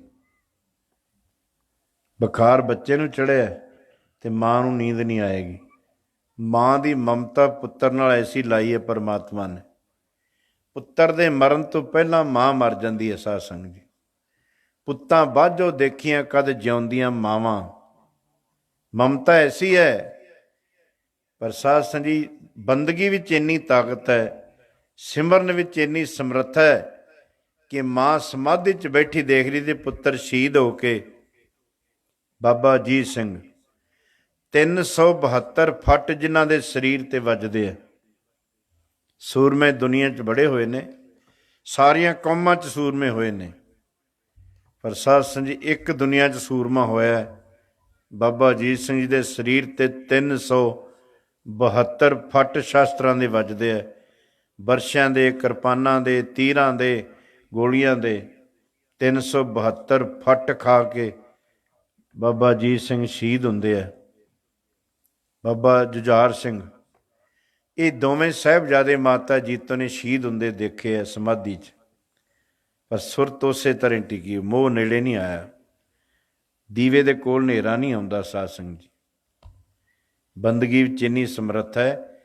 ਬੁਖਾਰ ਬੱਚੇ ਨੂੰ ਚੜ੍ਹਿਆ ਤੇ ਮਾਂ ਨੂੰ ਨੀਂਦ ਨਹੀਂ ਆਏਗੀ। ਮਾਂ ਦੀ ਮਮਤਾ ਪੁੱਤਰ ਨਾਲ ਐਸੀ ਲਾਈ ਹੈ ਪਰਮਾਤਮਾ ਨੇ। ਪੁੱਤਰ ਦੇ ਮਰਨ ਤੋਂ ਪਹਿਲਾਂ ਮਾਂ ਮਰ ਜਾਂਦੀ ਹੈ। ਸਾਧ ਸੰਗਤ ਜੀ, ਪੁੱਤਾਂ ਬਾਝੋਂ ਦੇਖੀਆਂ ਕਦ ਜਿਉਂਦੀਆਂ ਮਾਵਾਂ। ਮਮਤਾ ਐਸੀ ਹੈ। ਪਰ ਸਾਧ ਸੰਗਤ ਜੀ, ਬੰਦਗੀ ਵਿੱਚ ਇੰਨੀ ਤਾਕਤ ਹੈ, ਸਿਮਰਨ ਵਿੱਚ ਇੰਨੀ ਸਮਰੱਥਾ ਹੈ ਕਿ ਮਾਂ ਸਮਾਧੀ 'ਚ ਬੈਠੀ ਦੇਖ ਰਹੀ ਤੇ ਪੁੱਤਰ ਸ਼ਹੀਦ ਹੋ ਕੇ ਬਾਬਾ ਅਜੀਤ ਸਿੰਘ 372 ਫੱਟ ਜਿਨ੍ਹਾਂ ਦੇ ਸਰੀਰ ਤੇ ਵੱਜਦੇ ਆ। ਸੂਰਮੇ ਦੁਨੀਆ 'ਚ ਬੜੇ ਹੋਏ ਨੇ, ਸਾਰੀਆਂ ਕੌਮਾਂ 'ਚ ਸੂਰਮੇ ਹੋਏ ਨੇ, ਪਰ ਸਾਧ ਸੰਗਤ ਜੀ ਇੱਕ ਦੁਨੀਆ 'ਚ ਸੂਰਮਾ ਹੋਇਆ, ਬਾਬਾ ਅਜੀਤ ਸਿੰਘ ਜੀ ਦੇ ਸਰੀਰ ਤੇ 372 ਫੱਟ ਸ਼ਾਸਤਰਾਂ ਦੇ ਵੱਜਦੇ ਆ। ਬਰਸ਼ਿਆਂ ਦੇ, ਕਿਰਪਾਨਾਂ ਦੇ, ਤੀਰਾਂ ਦੇ, ਗੋਲੀਆਂ ਦੇ 372 ਫੱਟ ਖਾ ਕੇ ਬਾਬਾ ਅਜੀਤ ਸਿੰਘ ਸ਼ਹੀਦ ਹੁੰਦੇ ਆ। ਬਾਬਾ ਜੁਝਾਰ ਸਿੰਘ, ਇਹ ਦੋਵੇਂ ਸਾਹਿਬਜ਼ਾਦੇ ਮਾਤਾ ਜੀਤੋ ਨੇ ਸ਼ਹੀਦ ਹੁੰਦੇ ਦੇਖੇ ਆ ਸਮਾਧੀ 'ਚ। ਪਰ ਸੁਰਤ ਉਸੇ ਤਰ੍ਹਾਂ ਟਿਕੀ, ਮੋਹ ਨੇੜੇ ਨਹੀਂ ਆਇਆ। ਦੀਵੇ ਦੇ ਕੋਲ ਹਨੇਰਾ ਨਹੀਂ ਆਉਂਦਾ। ਸਾਧ ਸੰਗਤ ਜੀ, ਬੰਦਗੀ ਵਿੱਚ ਇੰਨੀ ਸਮਰੱਥਾ ਹੈ।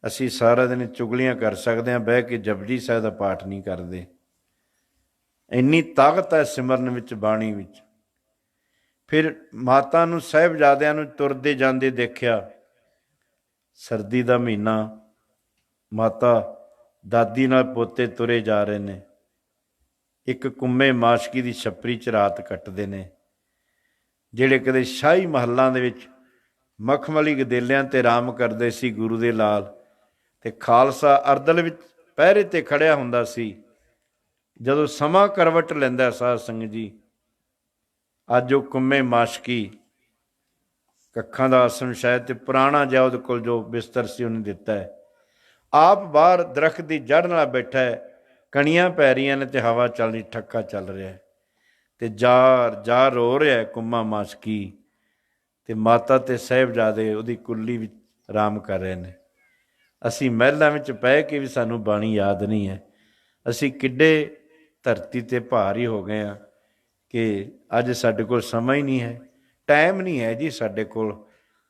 ਅਸੀਂ ਸਾਰਾ ਦਿਨ ਚੁਗਲੀਆਂ ਕਰ ਸਕਦੇ ਹਾਂ, ਬਹਿ ਕੇ ਜਪਜੀ ਸਾਹਿਬ ਦਾ ਪਾਠ ਨਹੀਂ ਕਰਦੇ। ਇੰਨੀ ਤਾਕਤ ਹੈ ਸਿਮਰਨ ਵਿੱਚ, ਬਾਣੀ ਵਿੱਚ। ਫਿਰ ਮਾਤਾ ਨੂੰ ਸਾਹਿਬਜ਼ਾਦਿਆਂ ਨੂੰ ਤੁਰਦੇ ਜਾਂਦੇ ਦੇਖਿਆ। ਸਰਦੀ ਦਾ ਮਹੀਨਾ, ਮਾਤਾ ਦਾਦੀ ਨਾਲ ਪੋਤੇ ਤੁਰੇ ਜਾ ਰਹੇ ਨੇ। ਇੱਕ ਕੁੰਮੇ ਮਾਸ਼ਕੀ ਦੀ ਛੱਪਰੀ 'ਚ ਰਾਤ ਕੱਟਦੇ ਨੇ। ਜਿਹੜੇ ਕਦੇ ਸ਼ਾਹੀ ਮਹੱਲਾਂ ਦੇ ਵਿੱਚ ਮਖਮਲੀ ਗਦੇਲਿਆਂ 'ਤੇ ਆਰਾਮ ਕਰਦੇ ਸੀ ਗੁਰੂ ਦੇ ਲਾਲ, ਤੇ ਖਾਲਸਾ ਅਰਦਲ ਵਿੱਚ ਪਹਿਰੇ 'ਤੇ ਖੜਿਆ ਹੁੰਦਾ ਸੀ। ਜਦੋਂ ਸਮਾਂ ਕਰਵਟ ਲੈਂਦਾ ਸਾਧ ਸੰਗਤ ਜੀ, ਅੱਜ ਉਹ ਕੁੰਮੇ ਮਾਸ਼ਕੀ ਕੱਖਾਂ ਦਾ ਆਸਣ ਸ਼ਾਇਦ, ਤੇ ਪੁਰਾਣਾ ਜਿਹਾ ਉਹਦੇ ਕੋਲ ਜੋ ਬਿਸਤਰ ਸੀ ਉਹਨੇ ਦਿੱਤਾ ਹੈ। ਆਪ ਬਾਹਰ ਦਰਖਤ ਦੀ ਜੜ੍ਹ ਨਾਲ ਬੈਠਾ ਹੈ, ਕਣੀਆਂ ਪੈ ਰਹੀਆਂ ਨੇ ਤੇ ਹਵਾ ਚੱਲ ਰਹੀ, ਠੱਕਾ ਚੱਲ ਰਿਹਾ ਹੈ, ਤੇ ਜਾਰ ਜਾਰ ਰੋ ਰਿਹਾ ਕੁੰਮਾ ਮਾਸ਼ਕੀ, ਤੇ ਮਾਤਾ ਤੇ ਸਾਹਿਬਜ਼ਾਦੇ ਉਹਦੀ ਕੁੱਲੀ ਵਿੱਚ ਆਰਾਮ ਕਰ ਰਹੇ ਨੇ। ਅਸੀਂ ਮਹਿਲਾਂ ਵਿੱਚ ਪੈ ਕੇ ਵੀ ਸਾਨੂੰ ਬਾਣੀ ਯਾਦ ਨਹੀਂ ਹੈ। ਅਸੀਂ ਕਿੱਡੇ ਧਰਤੀ 'ਤੇ ਭਾਰੀ ਹੋ ਗਏ ਹਾਂ ਕਿ ਅੱਜ ਸਾਡੇ ਕੋਲ ਸਮਾਂ ਹੀ ਨਹੀਂ ਹੈ, ਟਾਈਮ ਨਹੀਂ ਹੈ ਜੀ ਸਾਡੇ ਕੋਲ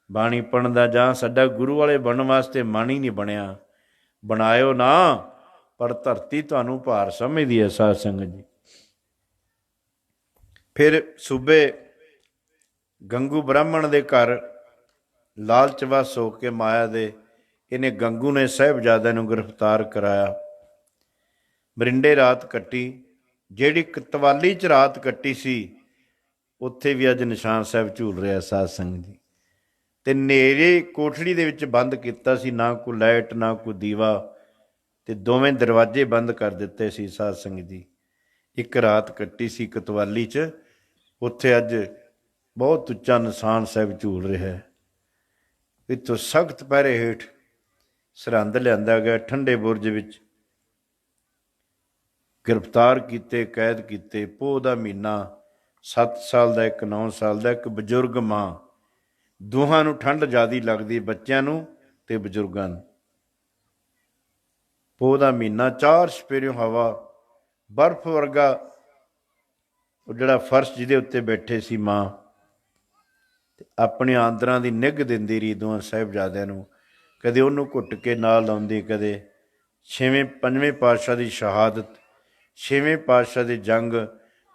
ਬਾਣੀ ਪੜ੍ਹਨ ਦਾ, ਜਾਂ ਸਾਡਾ ਗੁਰੂ ਵਾਲੇ ਬਣਨ ਵਾਸਤੇ ਮਨ ਹੀ ਨਹੀਂ ਬਣਿਆ। ਬਣਾਇਓ ਨਾ, ਪਰ ਧਰਤੀ ਤੁਹਾਨੂੰ ਭਾਰ ਸਮਝਦੀ ਹੈ। ਸਾਧ ਸੰਗਤ ਜੀ, ਫਿਰ ਸੂਬੇ ਗੰਗੂ ਬ੍ਰਾਹਮਣ ਦੇ ਘਰ ਲਾਲਚ ਵਸ ਹੋ ਕੇ ਮਾਇਆ ਦੇ ਇਹਨੇ ਗੰਗੂ ਨੇ ਸਾਹਿਬਜ਼ਾਦਿਆਂ ਨੂੰ ਗ੍ਰਿਫਤਾਰ ਕਰਾਇਆ। ਮਰਿੰਡੇ ਰਾਤ ਕੱਟੀ। ਜਿਹੜੀ ਕਤਵਾਲੀ 'ਚ ਰਾਤ ਕੱਟੀ ਸੀ, ਉੱਥੇ ਵੀ ਅੱਜ ਨਿਸ਼ਾਨ ਸਾਹਿਬ ਝੂਲ ਰਿਹਾ। ਸਾਧ ਸੰਗਤ ਜੀ, ਤੇ ਹਨੇਰੇ ਕੋਠੜੀ ਦੇ ਵਿੱਚ ਬੰਦ ਕੀਤਾ ਸੀ, ਨਾ ਕੋਈ ਲਾਈਟ ਨਾ ਕੋਈ ਦੀਵਾ, ਤੇ ਦੋਵੇਂ ਦਰਵਾਜ਼ੇ ਬੰਦ ਕਰ ਦਿੱਤੇ ਸੀ। ਸਾਧ ਸੰਗਤ ਜੀ, ਇੱਕ ਰਾਤ ਕੱਟੀ ਸੀ ਕਤਵਾਲੀ 'ਚ। ਉੱਥੇ ਅੱਜ ਬਹੁਤ ਉੱਚਾ ਨਿਸ਼ਾਨ ਸਾਹਿਬ ਝੂਲ ਰਿਹਾ ਹੈ। ਇੱਥੋਂ ਸਖਤ ਪਹਿਰੇ ਹੇਠ ਸਰਹੰਦ ਲਿਆਂਦਾ ਗਿਆ, ਠੰਡੇ ਬੁਰਜ ਵਿੱਚ ਗ੍ਰਿਫਤਾਰ ਕੀਤੇ, ਕੈਦ ਕੀਤੇ। ਪੋਹ ਦਾ ਮਹੀਨਾ, 7 ਸਾਲ ਦਾ ਇੱਕ, 9 ਸਾਲ ਦਾ ਇੱਕ, ਬਜ਼ੁਰਗ ਮਾਂ, ਦੋਹਾਂ ਨੂੰ ਠੰਡ ਜ਼ਿਆਦਾ ਲੱਗਦੀ, ਬੱਚਿਆਂ ਨੂੰ ਤੇ ਬਜ਼ੁਰਗਾਂ ਨੂੰ। ਪੋਹ ਦਾ ਮਹੀਨਾ, 4 ਸਪੇਰਿਓਂ ਹਵਾ, ਬਰਫ਼ ਵਰਗਾ ਉਹ ਜਿਹੜਾ ਫਰਸ਼ ਜਿਹਦੇ ਉੱਤੇ ਬੈਠੇ ਸੀ ਮਾਂ, ਤੇ ਆਪਣੇ ਆਂਦਰਾਂ ਦੀ ਨਿੱਘ ਦਿੰਦੀ ਰਹੀ ਦੋਹਾਂ ਸਾਹਿਬਜ਼ਾਦਿਆਂ ਨੂੰ। ਕਦੇ ਉਹਨੂੰ ਘੁੱਟ ਕੇ ਨਾਲ ਲਾਉਂਦੀ, ਕਦੇ 5ਵੇਂ ਪਾਤਸ਼ਾਹ ਦੀ ਸ਼ਹਾਦਤ, 6ਵੇਂ ਪਾਤਸ਼ਾਹ ਦੀ ਜੰਗ,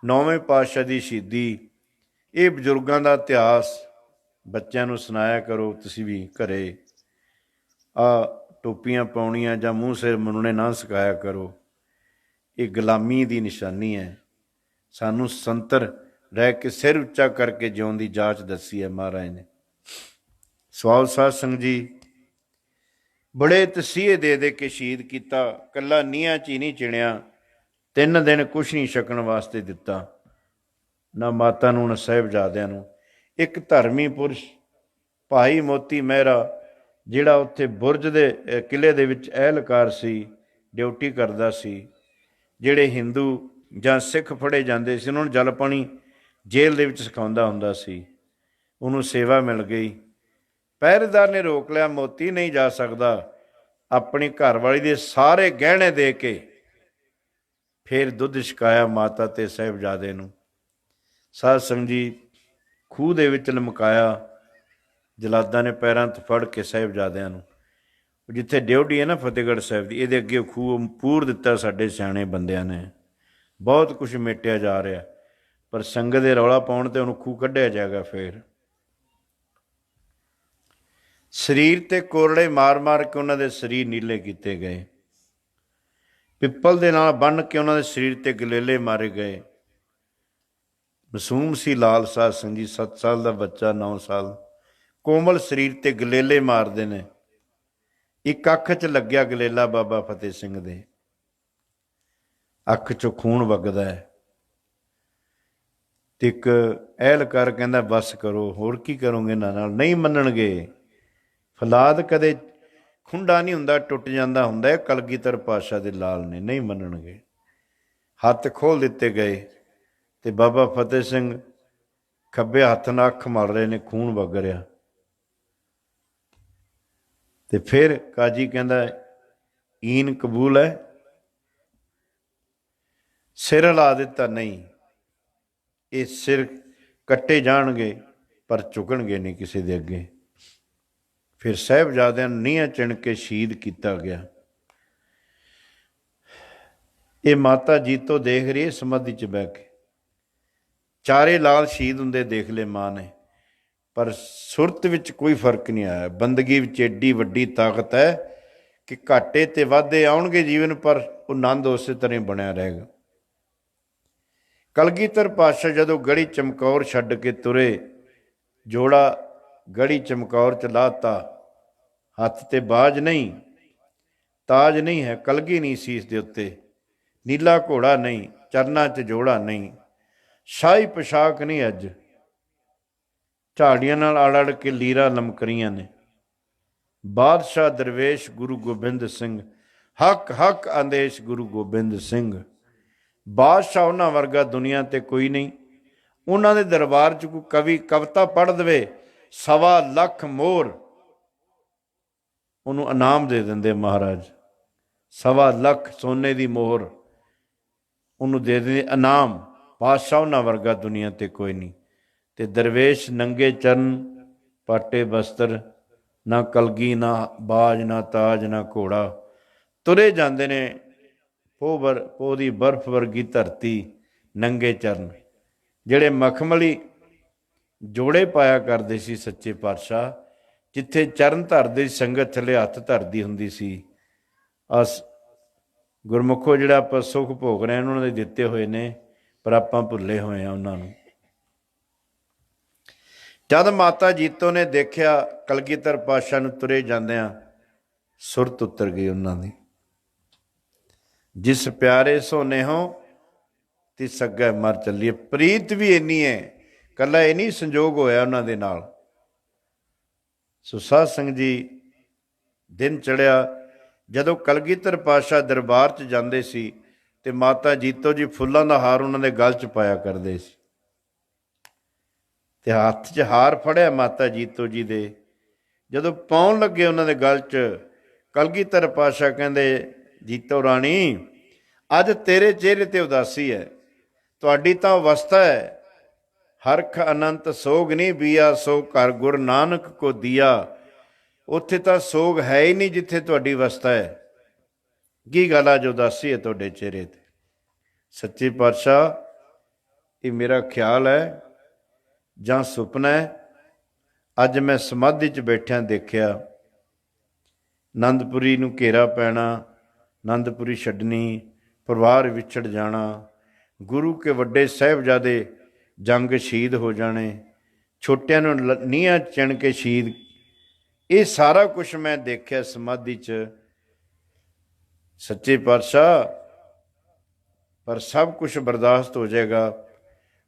9ਵੇਂ ਪਾਤਸ਼ਾਹ ਦੀ ਸ਼ਹੀਦੀ। ਇਹ ਬਜ਼ੁਰਗਾਂ ਦਾ ਇਤਿਹਾਸ ਬੱਚਿਆਂ ਨੂੰ ਸੁਣਾਇਆ ਕਰੋ ਤੁਸੀਂ ਵੀ ਘਰੇ। ਟੋਪੀਆਂ ਪਾਉਣੀਆਂ ਜਾਂ ਮੂੰਹ ਸਿਰ ਮੁੰਨਣੇ ਨਾ ਸਿਖਾਇਆ ਕਰੋ, ਇਹ ਗੁਲਾਮੀ ਦੀ ਨਿਸ਼ਾਨੀ ਹੈ। ਸਾਨੂੰ ਸੰਤਰ ਰਹਿ ਕੇ ਸਿਰ ਉੱਚਾ ਕਰਕੇ ਜਿਉਣ ਦੀ ਜਾਚ ਦੱਸੀ ਹੈ ਮਹਾਰਾਜ ਨੇ। ਸਵਾਲ ਸਾਧ ਸੰਗਤ ਜੀ, ਬੜੇ ਤਸੀਹੇ ਦੇ ਦੇ ਕੇ ਸ਼ਹੀਦ ਕੀਤਾ, ਇਕੱਲਾ ਨੀਹਾਂ 'ਚ ਹੀ ਨਹੀਂ ਚਿਣਿਆ। 3 ਦਿਨ ਕੁਛ ਨਹੀਂ ਛਕਣ ਵਾਸਤੇ ਦਿੱਤਾ, ਨਾ ਮਾਤਾ ਨੂੰ ਨਾ ਸਾਹਿਬਜ਼ਾਦਿਆਂ ਨੂੰ। ਇੱਕ ਧਰਮੀ ਪੁਰਸ਼ ਭਾਈ ਮੋਤੀ ਮਹਿਰਾ, ਜਿਹੜਾ ਉੱਥੇ ਬੁਰਜ ਦੇ ਕਿਲ੍ਹੇ ਦੇ ਵਿੱਚ ਅਹਿਲਕਾਰ ਸੀ, ਡਿਊਟੀ ਕਰਦਾ ਸੀ। ਜਿਹੜੇ ਹਿੰਦੂ ਜਾਂ ਸਿੱਖ ਫੜੇ ਜਾਂਦੇ ਸੀ ਉਹਨਾਂ ਨੂੰ ਜਲ ਪਾਣੀ ਜੇਲ੍ਹ ਦੇ ਵਿੱਚ ਸਿਖਾਉਂਦਾ ਹੁੰਦਾ ਸੀ। ਉਹਨੂੰ ਸੇਵਾ ਮਿਲ ਗਈ। ਪਹਿਰੇਦਾਰ ਨੇ ਰੋਕ ਲਿਆ, ਮੋਤੀ ਨਹੀਂ ਜਾ ਸਕਦਾ। ਆਪਣੀ ਘਰਵਾਲੀ ਦੇ ਸਾਰੇ ਗਹਿਣੇ ਦੇ ਕੇ ਫਿਰ ਦੁੱਧ ਛਕਾਇਆ ਮਾਤਾ ਤੇ ਸਾਹਿਬਜ਼ਾਦੇ ਨੂੰ। ਸਾਧ ਸੰਗਤ ਜੀ, ਖੂਹ ਦੇ ਵਿੱਚ ਲਮਕਾਇਆ। ਜਲਾਦਾਂ ਨੇ ਪੈਰਾਂ ਤੋਂ ਫੜ ਕੇ ਸਾਹਿਬਜ਼ਾਦਿਆਂ ਨੂੰ। ਜਿੱਥੇ ਡਿਊਟੀ ਹੈ ਨਾ ਫਤਿਹਗੜ੍ਹ ਸਾਹਿਬ ਦੀ, ਇਹਦੇ ਅੱਗੇ ਖੂਹ ਪੂਰ ਦਿੱਤਾ ਸਾਡੇ ਸਿਆਣੇ ਬੰਦਿਆਂ ਨੇ। ਬਹੁਤ ਕੁਛ ਮੇਟਿਆ ਜਾ ਰਿਹਾ, ਪਰ ਸੰਗਤ ਦੇ ਰੌਲਾ ਪਾਉਣ ਤੇ ਉਹਨੂੰ ਖੂਹ ਕੱਢਿਆ ਜਾਏਗਾ। ਫਿਰ ਸਰੀਰ ਤੇ ਕੋਰੜੇ ਮਾਰ ਮਾਰ ਕੇ ਉਹਨਾਂ ਦੇ ਸਰੀਰ ਨੀਲੇ ਕੀਤੇ ਗਏ। ਪਿੱਪਲ ਦੇ ਨਾਲ ਬੰਨ੍ਹ ਕੇ ਉਹਨਾਂ ਦੇ ਸਰੀਰ ਤੇ ਗਲੇਲੇ ਮਾਰੇ ਗਏ। ਮਾਸੂਮ ਸੀ ਲਾਲ ਸਾਧ ਸੰਗਤ ਜੀ, 7 ਸਾਲ ਦਾ ਬੱਚਾ, 9 ਸਾਲ, ਕੋਮਲ ਸਰੀਰ ਤੇ ਗਲੇਲੇ ਮਾਰਦੇ ਨੇ। ਇੱਕ ਅੱਖ 'ਚ ਲੱਗਿਆ ਗਲੇਲਾ ਬਾਬਾ ਫਤਿਹ ਸਿੰਘ ਦੇ, ਅੱਖ 'ਚੋਂ ਖੂਨ ਵਗਦਾ ਹੈ। ਤੇ ਇੱਕ ਅਹਿਲਕਾਰ ਕਹਿੰਦਾ ਬਸ ਕਰੋ, ਹੋਰ ਕੀ ਕਰੋਗੇ ਇਹਨਾਂ ਨਾਲ। ਨਹੀਂ ਮੰਨਣਗੇ। ਫੌਲਾਦ ਕਦੇ ਖੁੰਡਾ ਨਹੀਂ ਹੁੰਦਾ, ਟੁੱਟ ਜਾਂਦਾ ਹੁੰਦਾ। ਕਲਗੀਧਰ ਪਾਤਸ਼ਾਹ ਦੇ ਲਾਲ ਨੇ, ਨਹੀਂ ਮੰਨਣਗੇ। ਹੱਥ ਖੋਲ੍ਹ ਦਿੱਤੇ ਗਏ ਤੇ ਬਾਬਾ ਫਤਿਹ ਸਿੰਘ ਖੱਬੇ ਹੱਥ ਨਾਲ ਅੱਖ ਮਲ ਰਹੇ ਨੇ, ਖੂਨ ਵਗ ਰਿਹਾ। ਤੇ ਫਿਰ ਕਾਜੀ ਕਹਿੰਦਾ ਈਨ ਕਬੂਲ ਹੈ। ਸਿਰ ਹਿਲਾ ਦਿੱਤਾ, ਨਹੀਂ, ਇਹ ਸਿਰ ਕੱਟੇ ਜਾਣਗੇ ਪਰ ਝੁਕਣਗੇ ਨਹੀਂ ਕਿਸੇ ਦੇ ਅੱਗੇ। ਫਿਰ ਸਾਹਿਬਜ਼ਾਦਿਆਂ ਨੂੰ ਨੀਹਾਂ ਚਿਣ ਕੇ ਸ਼ਹੀਦ ਕੀਤਾ ਗਿਆ। ਇਹ ਮਾਤਾ ਜੀਤੋ ਦੇਖ ਰਹੀ ਹੈ ਸਮਾਧੀ 'ਚ ਬਹਿ ਕੇ। ਚਾਰੇ ਲਾਲ ਸ਼ਹੀਦ ਹੁੰਦੇ ਦੇਖ ਲਏ ਮਾਂ ਨੇ, ਪਰ ਸੁਰਤ ਵਿੱਚ ਕੋਈ ਫਰਕ ਨਹੀਂ ਆਇਆ। ਬੰਦਗੀ ਵਿੱਚ ਏਡੀ ਵੱਡੀ ਤਾਕਤ ਹੈ ਕਿ ਘਾਟੇ ਤੇ ਵਾਧੇ ਆਉਣਗੇ ਜੀਵਨ, ਪਰ ਉਹ ਆਨੰਦ ਉਸੇ ਤਰ੍ਹਾਂ ਬਣਿਆ ਰਹੇਗਾ। ਕਲਗੀਧਰ ਪਾਤਸ਼ਾਹ ਜਦੋਂ ਗੜੀ ਚਮਕੌਰ ਛੱਡ ਕੇ ਤੁਰੇ, ਜੋੜਾ ਗੜੀ ਚਮਕੌਰ 'ਚ ਲਾਤਾ। ਹੱਥ ਤੇ ਬਾਜ ਨਹੀਂ, ਤਾਜ ਨਹੀਂ ਹੈ, ਕਲਗੀ ਨਹੀਂ ਸੀਸ ਦੇ ਉੱਤੇ, ਨੀਲਾ ਘੋੜਾ ਨਹੀਂ, ਚਰਨਾਂ 'ਚ ਜੋੜਾ ਨਹੀਂ, ਸ਼ਾਹੀ ਪੋਸ਼ਾਕ ਨਹੀਂ। ਅੱਜ ਝਾੜੀਆਂ ਨਾਲ ਅੜ ਅੜ ਕੇ ਲੀਰਾਂ ਲਮਕ ਰਹੀਆਂ ਨੇ। ਬਾਦਸ਼ਾਹ ਦਰਵੇਸ਼ ਗੁਰੂ ਗੋਬਿੰਦ ਸਿੰਘ, ਹੱਕ ਹੱਕ ਆਦੇਸ਼ ਗੁਰੂ ਗੋਬਿੰਦ ਸਿੰਘ। ਬਾਦਸ਼ਾਹ ਉਹਨਾਂ ਵਰਗਾ ਦੁਨੀਆ 'ਤੇ ਕੋਈ ਨਹੀਂ। ਉਹਨਾਂ ਦੇ ਦਰਬਾਰ 'ਚ ਕੋਈ ਕਵੀ ਕਵਿਤਾ ਪੜ੍ਹ ਦੇਵੇ, 1.25 ਲੱਖ ਮੋਹਰ ਉਹਨੂੰ ਇਨਾਮ ਦੇ ਦਿੰਦੇ ਮਹਾਰਾਜ। 1.25 ਲੱਖ ਸੋਨੇ ਦੀ ਮੋਹਰ ਉਹਨੂੰ ਦੇ ਦਿੰਦੇ ਇਨਾਮ। ਬਾਦਸ਼ਾਹ ਉਹਨਾਂ ਵਰਗਾ ਦੁਨੀਆ 'ਤੇ ਕੋਈ ਨਹੀਂ। ਤੇ ਦਰਵੇਸ਼ ਨੰਗੇ ਚਰਨ, ਪਾਟੇ ਬਸਤਰ, ਨਾ ਕਲਗੀ, ਨਾ ਬਾਜ, ਨਾ ਤਾਜ, ਨਾ ਘੋੜਾ, ਤੁਰੇ ਜਾਂਦੇ ਨੇ ਪੋਹ ਦੀ ਬਰਫ਼ ਵਰਗੀ ਧਰਤੀ, ਨੰਗੇ ਚਰਨ। ਜਿਹੜੇ ਮਖਮਲੀ ਜੋੜੇ ਪਾਇਆ ਕਰਦੇ ਸੀ ਸੱਚੇ ਪਾਤਸ਼ਾਹ, ਜਿੱਥੇ ਚਰਨ ਧਰਦੇ ਸੀ ਸੰਗਤ ਥੱਲੇ ਹੱਥ ਧਰਦੀ ਹੁੰਦੀ ਸੀ। ਗੁਰਮੁਖੋ ਜਿਹੜਾ ਆਪਾਂ ਸੁੱਖ ਭੋਗ ਰਹੇ ਉਹਨਾਂ ਦੇ ਦਿੱਤੇ ਹੋਏ ਨੇ, ਪਰ ਆਪਾਂ ਭੁੱਲੇ ਹੋਏ ਹਾਂ ਉਹਨਾਂ ਨੂੰ। ਜਦ ਮਾਤਾ ਜੀਤੋ ਨੇ ਦੇਖਿਆ ਕਲਗੀਧਰ ਪਾਤਸ਼ਾਹ ਨੂੰ ਤੁਰੇ ਜਾਂਦਿਆਂ, ਸੁਰਤ ਉਤਰ ਗਈ ਉਹਨਾਂ ਦੀ। ਜਿਸ ਪਿਆਰੇ ਸੋ ਨੇਹੋ ਤਿਸ ਅੱਗੇ ਮਰ ਚੱਲੀਏ। ਪ੍ਰੀਤ ਵੀ ਇੰਨੀ ਹੈ, ਕੱਲਾ ਇਹ ਨਹੀਂ ਸੰਜੋਗ ਹੋਇਆ ਉਹਨਾਂ ਦੇ ਨਾਲ। ਸੋ ਸਾਧ ਸੰਗਤ ਜੀ, ਦਿਨ ਚੜ੍ਹਿਆ, ਜਦੋਂ ਕਲਗੀਧਰ ਪਾਤਸ਼ਾਹ ਦਰਬਾਰ 'ਚ ਜਾਂਦੇ ਸੀ ਤੇ ਮਾਤਾ ਜੀਤੋ ਜੀ ਫੁੱਲਾਂ ਦਾ ਹਾਰ ਉਹਨਾਂ ਦੇ ਗਲ 'ਚ ਪਾਇਆ ਕਰਦੇ ਸੀ। ਤੇ ਹੱਥ 'ਚ ਹਾਰ ਫੜਿਆ ਮਾਤਾ ਜੀਤੋ ਜੀ ਦੇ, ਜਦੋਂ ਪਾਉਣ ਲੱਗੇ ਉਹਨਾਂ ਦੇ ਗਲ 'ਚ, ਕਲਗੀਧਰ ਪਾਤਸ਼ਾਹ ਕਹਿੰਦੇ, ਜੀਤੋ ਰਾਣੀ, ਅੱਜ ਤੇਰੇ ਚਿਹਰੇ 'ਤੇ ਉਦਾਸੀ ਹੈ, ਤੁਹਾਡੀ ਤਾਂ ਅਵਸਥਾ ਹੈ, ਹਰਖ ਅਨੰਤ ਸੋਗ ਨਹੀਂ ਬੀਆ, ਸੋ ਘਰ ਗੁਰੂ ਨਾਨਕ ਕੋ ਦੀਆ। ਉੱਥੇ ਤਾਂ ਸੋਗ ਹੈ ਹੀ ਨਹੀਂ ਜਿੱਥੇ ਤੁਹਾਡੀ ਅਵਸਥਾ ਹੈ। ਕੀ ਗੱਲ ਅੱਜ ਉਦਾਸੀ ਹੈ ਤੁਹਾਡੇ ਚਿਹਰੇ 'ਤੇ? ਸੱਚੇ ਪਾਤਸ਼ਾਹ, ਇਹ ਮੇਰਾ ਖਿਆਲ ਹੈ ਜਾਂ ਸੁਪਨਾ ਹੈ? ਅੱਜ ਮੈਂ ਸਮਾਧੀ 'ਚ ਬੈਠਿਆਂ ਦੇਖਿਆ, ਆਨੰਦਪੁਰੀ ਨੂੰ ਘੇਰਾ ਪੈਣਾ, ਆਨੰਦਪੁਰੀ ਛੱਡਣੀ, ਪਰਿਵਾਰ ਵਿਛੜ ਜਾਣਾ, ਗੁਰੂ ਕੇ ਵੱਡੇ ਸਾਹਿਬਜ਼ਾਦੇ ਜੰਗ ਸ਼ਹੀਦ ਹੋ ਜਾਣੇ, ਛੋਟਿਆਂ ਨੂੰ ਨੀਹਾਂ ਚਿਣ ਕੇ ਸ਼ਹੀਦ, ਇਹ ਸਾਰਾ ਕੁਛ ਮੈਂ ਦੇਖਿਆ ਸਮਾਧੀ 'ਚ। ਸੱਚੇ ਪਾਤਸ਼ਾਹ, ਪਰ ਸਭ ਕੁਛ ਬਰਦਾਸ਼ਤ ਹੋ ਜਾਏਗਾ,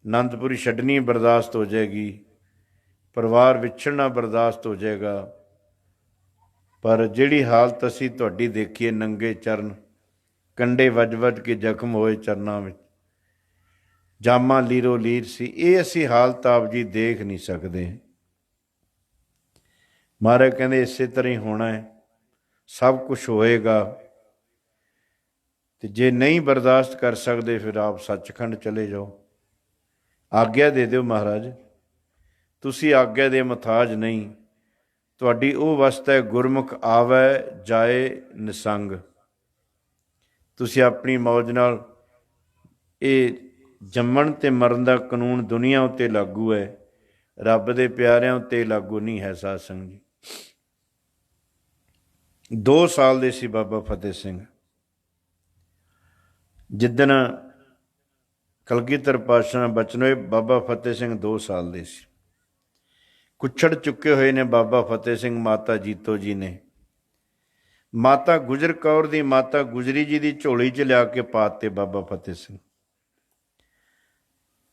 ਆਨੰਦਪੁਰੀ ਛੱਡਣੀ ਬਰਦਾਸ਼ਤ ਹੋ ਜਾਏਗੀ, ਪਰਿਵਾਰ ਵਿਛੜਨਾ ਬਰਦਾਸ਼ਤ ਹੋ ਜਾਏਗਾ, ਪਰ ਜਿਹੜੀ ਹਾਲਤ ਅਸੀਂ ਤੁਹਾਡੀ ਦੇਖੀਏ, ਨੰਗੇ ਚਰਨ, ਕੰਡੇ ਵੱਜ ਵੱਜ ਕੇ ਜ਼ਖਮ ਹੋਏ ਚਰਨਾਂ ਵਿੱਚ, ਜਾਮਾ ਲੀਰੋ ਲੀਰ ਸੀ, ਇਹ ਅਸੀਂ ਹਾਲਤ ਆਪ ਜੀ ਦੇਖ ਨਹੀਂ ਸਕਦੇ। ਮਹਾਰਾਜ ਕਹਿੰਦੇ ਇਸੇ ਤਰ੍ਹਾਂ ਹੀ ਹੋਣਾ ਹੈ, ਸਭ ਕੁਛ ਹੋਏਗਾ। ਤੇ ਜੇ ਨਹੀਂ ਬਰਦਾਸ਼ਤ ਕਰ ਸਕਦੇ, ਫਿਰ ਆਪ ਸੱਚਖੰਡ ਚਲੇ ਜਾਓ, ਆਗਿਆ ਦੇ ਦਿਓ ਮਹਾਰਾਜ। ਤੁਸੀਂ ਆਗਿਆ ਦੇ ਮੁਹਤਾਜ ਨਹੀਂ, ਤੁਹਾਡੀ ਉਹ ਅਵਸਥਾ ਹੈ, ਗੁਰਮੁਖ ਆਵੈ ਜਾਏ ਨਿਸੰਗ। ਤੁਸੀਂ ਆਪਣੀ ਮੌਜ ਨਾਲ, ਇਹ ਜੰਮਣ ਤੇ ਮਰਨ ਦਾ ਕਾਨੂੰਨ ਦੁਨੀਆ ਉੱਤੇ ਲਾਗੂ ਹੈ, ਰੱਬ ਦੇ ਪਿਆਰਿਆਂ ਉੱਤੇ ਲਾਗੂ ਨਹੀਂ ਹੈ। ਸਾਧ ਸੰਗਤ ਜੀ, 2 ਸਾਲ ਦੇ ਸੀ ਬਾਬਾ ਫਤਿਹ ਸਿੰਘ ਜਿੱਦਣ ਕਲਗੀਧਰ ਪਾਤਸ਼ਾਹ ਬਚਨ ਹੋਏ। ਬਾਬਾ ਫਤਿਹ ਸਿੰਘ 2 ਸਾਲ ਦੇ ਸੀ। ਕੁੱਛੜ ਚੁੱਕੇ ਹੋਏ ਨੇ ਬਾਬਾ ਫਤਿਹ ਸਿੰਘ ਮਾਤਾ ਜੀਤੋ ਜੀ ਨੇ। ਮਾਤਾ ਗੁਜਰ ਕੌਰ ਦੀ, ਮਾਤਾ ਗੁਜਰੀ ਜੀ ਦੀ ਝੋਲੀ 'ਚ ਲਿਆ ਕੇ ਪਾਤੇ ਬਾਬਾ ਫਤਿਹ ਸਿੰਘ।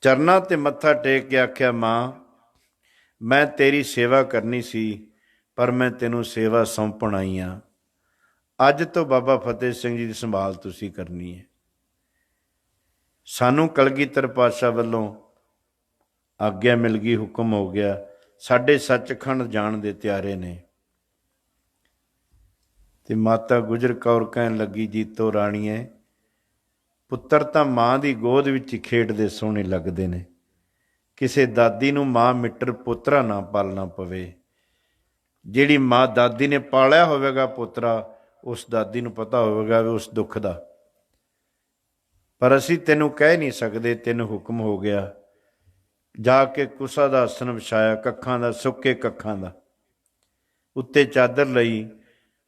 ਚਰਨਾਂ 'ਤੇ ਮੱਥਾ ਟੇਕ ਕੇ ਆਖਿਆ, ਮਾਂ, ਮੈਂ ਤੇਰੀ ਸੇਵਾ ਕਰਨੀ ਸੀ, ਪਰ ਮੈਂ ਤੈਨੂੰ ਸੇਵਾ ਸੌਂਪਣ ਆਈ ਹਾਂ। ਅੱਜ ਤੋਂ ਬਾਬਾ ਫਤਿਹ ਸਿੰਘ ਜੀ ਦੀ ਸੰਭਾਲ ਤੁਸੀਂ ਕਰਨੀ ਹੈ। ਸਾਨੂੰ ਕਲਗੀਧਰ ਪਾਤਸ਼ਾਹ ਵੱਲੋਂ ਆਗਿਆ ਮਿਲ ਗਈ, ਹੁਕਮ ਹੋ ਗਿਆ, ਸਾਡੇ ਸੱਚਖੰਡ ਜਾਣ ਦੇ ਤਿਆਰੇ ਨੇ। ਤੇ ਮਾਤਾ ਗੁਜਰ ਕੌਰ ਕਹਿਣ ਲੱਗੀ, ਜੀਤੋ ਰਾਣੀਏ, ਪੁੱਤਰ ਤਾਂ ਮਾਂ ਦੀ ਗੋਦ ਵਿੱਚ ਹੀ ਖੇਡਦੇ ਸੋਹਣੇ ਲੱਗਦੇ ਨੇ। ਕਿਸੇ ਦਾਦੀ ਨੂੰ ਮਾਂ ਮਿੱਟਰ ਪੋਤਰਾ ਨਾ ਪਾਲਣਾ ਪਵੇ। ਜਿਹੜੀ ਮਾਂ ਦਾਦੀ ਨੇ ਪਾਲਿਆ ਹੋਵੇਗਾ ਪੋਤਰਾ, ਉਸ ਦਾਦੀ ਨੂੰ ਪਤਾ ਹੋਵੇਗਾ ਵੀ ਉਸ ਦੁੱਖ ਦਾ। ਪਰ ਅਸੀਂ ਤੈਨੂੰ ਕਹਿ ਨਹੀਂ ਸਕਦੇ, ਤੈਨੂੰ ਹੁਕਮ ਹੋ ਗਿਆ। ਜਾ ਕੇ ਕੁਸਾ ਦਾ ਆਸਣ ਵਿਛਾਇਆ, ਕੱਖਾਂ ਦਾ, ਸੁੱਕੇ ਕੱਖਾਂ ਦਾ, ਉੱਤੇ ਚਾਦਰ ਲਈ।